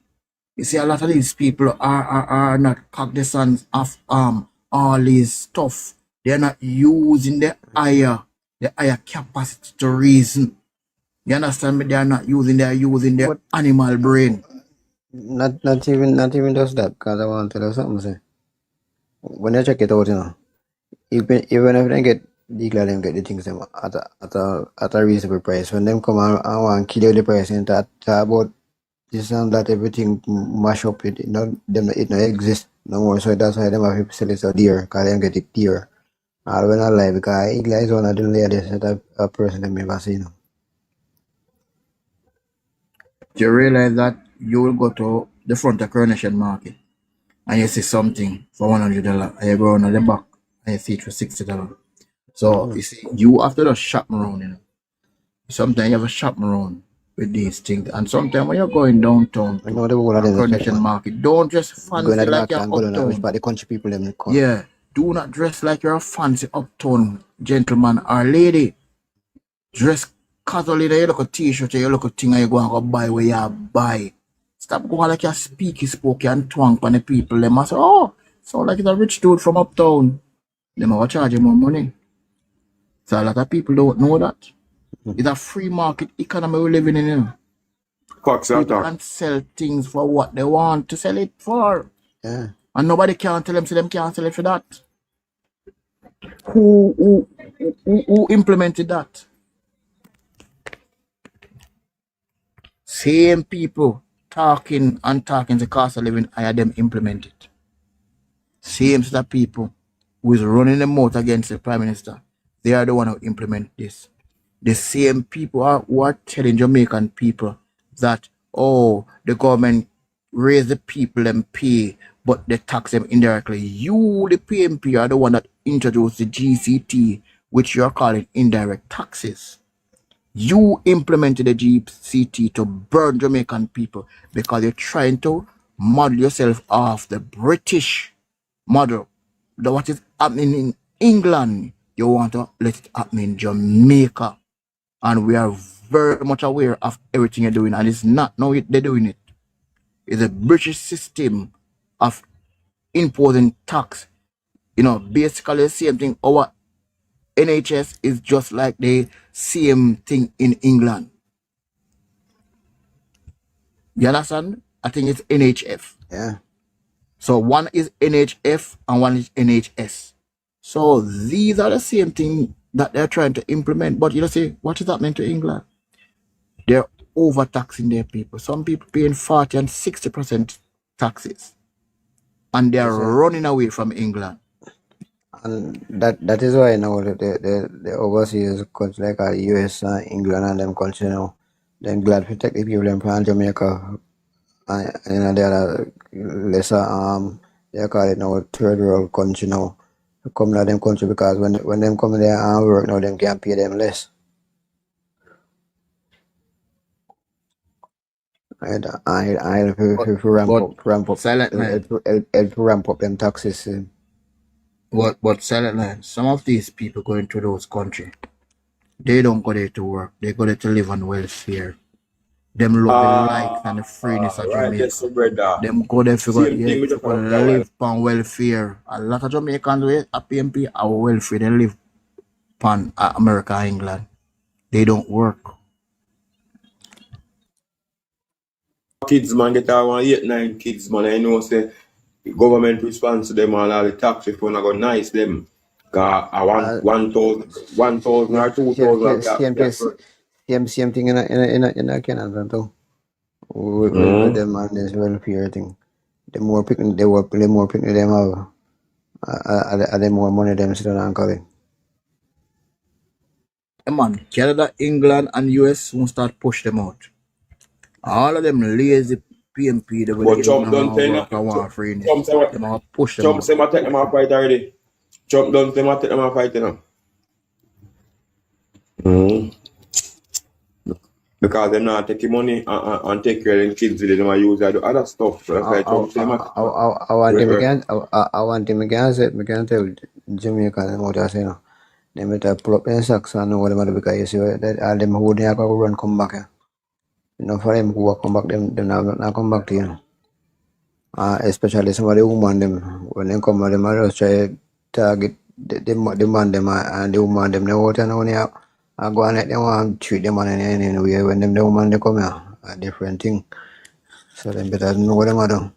You see, a lot of these people are not cognizant of all this stuff. They're not using the higher capacity to reason. You understand me? They're using their animal brain. Not even just that, because I want to tell you something. Say. When you check it out, you know, even if they get them get the things them at a reasonable price. When them come and want to kill the price and that about this and that, everything mash up, it not exist no more. So that's why them have to sell it so dear, because them get it dear. I will not lie, because eagle is one of the ladies that a person that never seen. You realize that you will go to the front of Coronation Market and you see something for $100 and you go on the back and you see it for $60. So you see, you have to just shop around, you know. Sometimes you have to shop around with these things. And sometimes when you're going downtown I to know the whole of a them is fed, coronation man. market, don't just Going fancy at the like market you're and going on which uptown. part the country people them come. Yeah. Do not dress like you're a fancy uptown gentleman or lady. Dress casually, you look a t-shirt, you look a thing, and you go and go buy where you buy. Stop going like you're speaky, spooky, and twang on the people. They must say, oh, sound like it's a rich dude from uptown. They might charge you more money. So a lot of people don't know that. It's a free market economy we're living in. You know? Fox People attack. can sell things for what they want to sell it for. Yeah. And nobody can tell them, so them can't sell it for that. Who implemented that? Same people talking the cost of living, I had them implement it. Same set of people who is running the mouth against the Prime Minister. They are the one who implement this. The same people who are telling Jamaican people that, oh, the government raise the people and pay, but they tax them indirectly. You, the PMP, are the one that introduced the GCT, which you are calling indirect taxes. You implemented the GCT to burn Jamaican people because you're trying to model yourself off the British model. What is happening in England, you want to let it happen in Jamaica. And we are very much aware of everything you're doing. And it's not now they're doing it. It's a British system of imposing tax. You know, basically the same thing. Our NHS is just like the same thing in England. You understand? I think it's NHF. Yeah. So one is NHF and one is NHS. So these are the same thing that they're trying to implement. But you know, see, what is happening to England? They're overtaxing their people. Some people paying 40 and 60% taxes. And they're running away from England. And that is why now the overseas countries like US and England and them countries now, they're glad to take the people from Jamaica and the other lesser they call it now third world country now. Come to them country because when them come there and work now them can pay them less. And I help ramp up Silent man. help ramp up them taxes. But silent man, some of these people going to those countries, they don't go there to work. They go there to live on welfare. Them love the likes and the freeness of Right, Jamaica. yes, brother. Them go there for Same thing with the live on welfare. A lot of Jamaicans with a PMP are welfare. They live on America, England. They don't work. Kids, man, get around 8-9 kids, man. I know, say, government response to them and all the tax reform, I go nice them. Cause I want 1,000 or 2,000. Same thing in Canada too. With them and this welfare thing. The more picking they work, the more picking them have. The more money them still on coming. Man, Canada, England, and US won't start push them out. All of them lazy PMP, they will Trump done saying that. Them all push them Trump out. say, I take them off fight already. Trump done say, I take them off fight, you know. Because they're not taking money and take care of the kids, they don't use that other stuff. So that's why Trump say, I want him again tell Jamaica what I say now. They better pull up their socks and know what them do because you see that all them who they are going to run come back here. You know, for them who come back, them not come back to you. Especially some of the women, them when they come, them are just try target the man them and the woman them. They want to know they I go and let them want treat them on any way when them the woman they come here a different thing. So them better know what them are doing.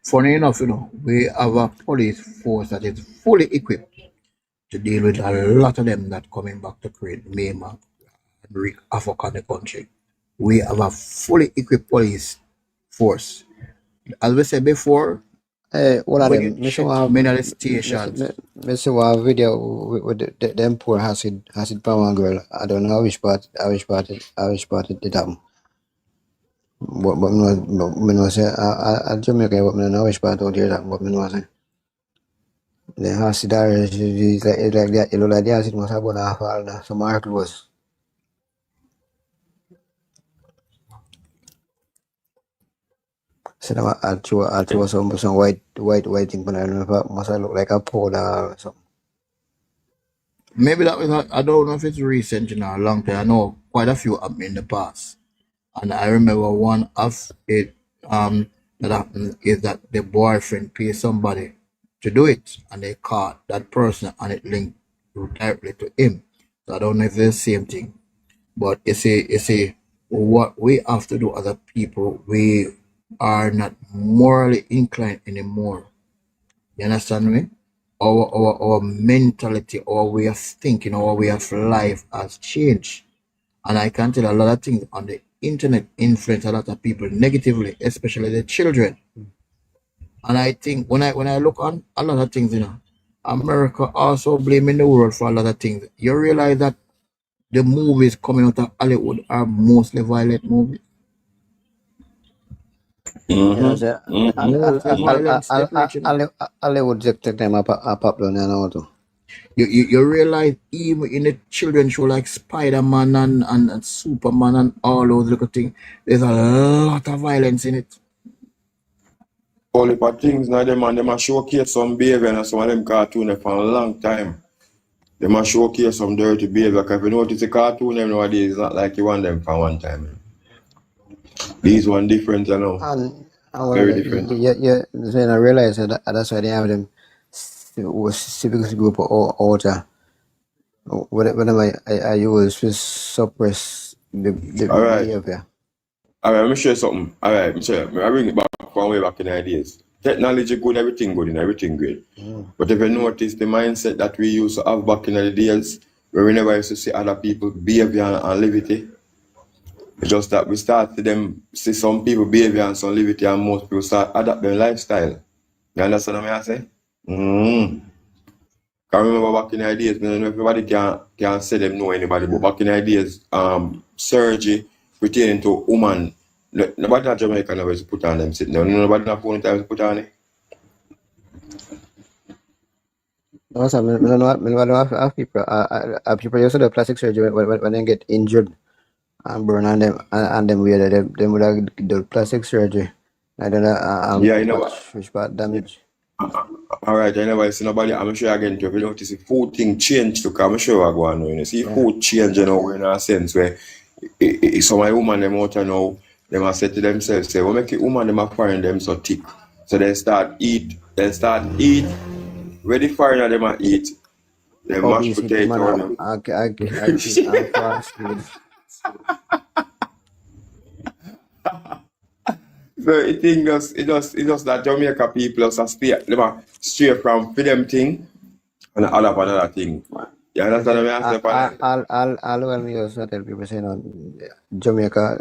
Funny enough, you know, we have a police force that is fully equipped to deal with a lot of them that coming back to create maim and wreak havoc on the country. We have a fully equipped police force. As we said before, Hey, what are when them? you check many of the stations, Me see one video with them poor acid palm girl. I don't know which part it did happen. But me know say I Jamaica, but me know which part out there that. But me know say The acid is like that. You know, like the acid must have gone off all now. Some are close. So now I'll throw some white thing, but I don't know if it must have look like a powder or something. Maybe that was I don't know if it's recent, a long time. I know quite a few happened in the past. And I remember one of it that happened is that the boyfriend pays somebody to do it and they caught that person and it linked directly to him. So I don't know if it's the same thing. But you see what we have to do as a people, we are not morally inclined anymore. You understand me? Our mentality, our way of thinking, our way of life has changed. And I can tell a lot of things on the internet influence a lot of people negatively, especially the children. And I think when I look on a lot of things, America also blaming the world for a lot of things. You realize that the movies coming out of Hollywood are mostly violent movies. Yeah, so Mostly violence, Hollywood take them up down there now too. You realize even in the children's show like Spider-Man and Superman and all those little things, there's a lot of violence in it. All the things now, them a showcase some behavior and some of them cartoons for a long time. They must showcase some dirty behavior. Because if you notice the cartoon nowadays, it's not like you want them for one time. These one different, And very different. then I realize that's why they have them civics group out there. Whenever I use to suppress the behavior. Alright, let me show you something. Alright, I bring it back from way back in the days. Technology good, everything good, and everything great. But if you notice the mindset that we used to have back in the days, where we never used to see other people behavior and liberty, it's just that we start to them see some people behavior and some liberty, and most people start adapt their lifestyle. You understand what I say? I remember back in the days, I don't know if everybody can say them know anybody, but back in the days, surgery pertaining to woman, nobody in Jamaica never used to put on them sitting down. Nobody in the phone time to put on it. No, sir, I don't know people. People used to do plastic surgery when they get injured and burn on them and them weird. Them would have do plastic surgery. I don't know. Yeah, you know what? Which part damage. Alright, I never see nobody. I'm sure again, if you notice the food thing change too, I'm sure I go on. You see, food change, in a sense where some of the women them out now, they must say to themselves, say, what make it woman them find them so thick? So they start eat. Where the foreigner them a eat, they mash potato. So it just that Jamaica people just they stray from them thing and all of another thing. You understand what I'm saying? All me also tell people saying Jamaica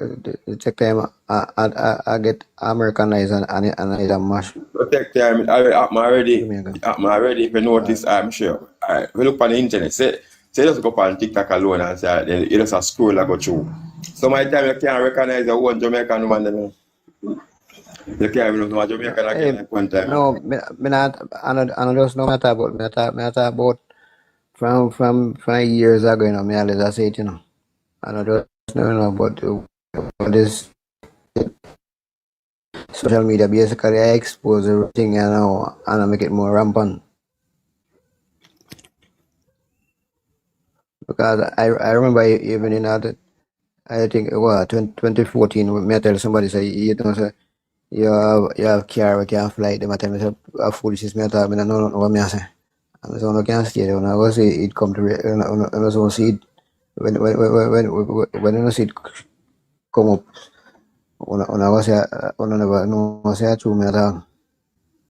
take time I get Americanized and it's a mash. So take time, I'm already. If you notice, I'm sure. If you look on the internet, say just go on TikTok alone and say you just scroll and go through. So my time you can't recognize the one Jamaican woman. You can't even know Jamaican again like one time. No, I just know matter about from years ago, me always I say it, I don't just know about this social media. Basically, I expose everything, and I make it more rampant. Because I remember even in that, I think 2014, me I tell somebody say say you have car we can fly. Them tell me say a foolishness. Me I don't know what me I say. And so I can't stay there. When I was it come to when I was see it when I see it come up. When I was when I never know say true me at all.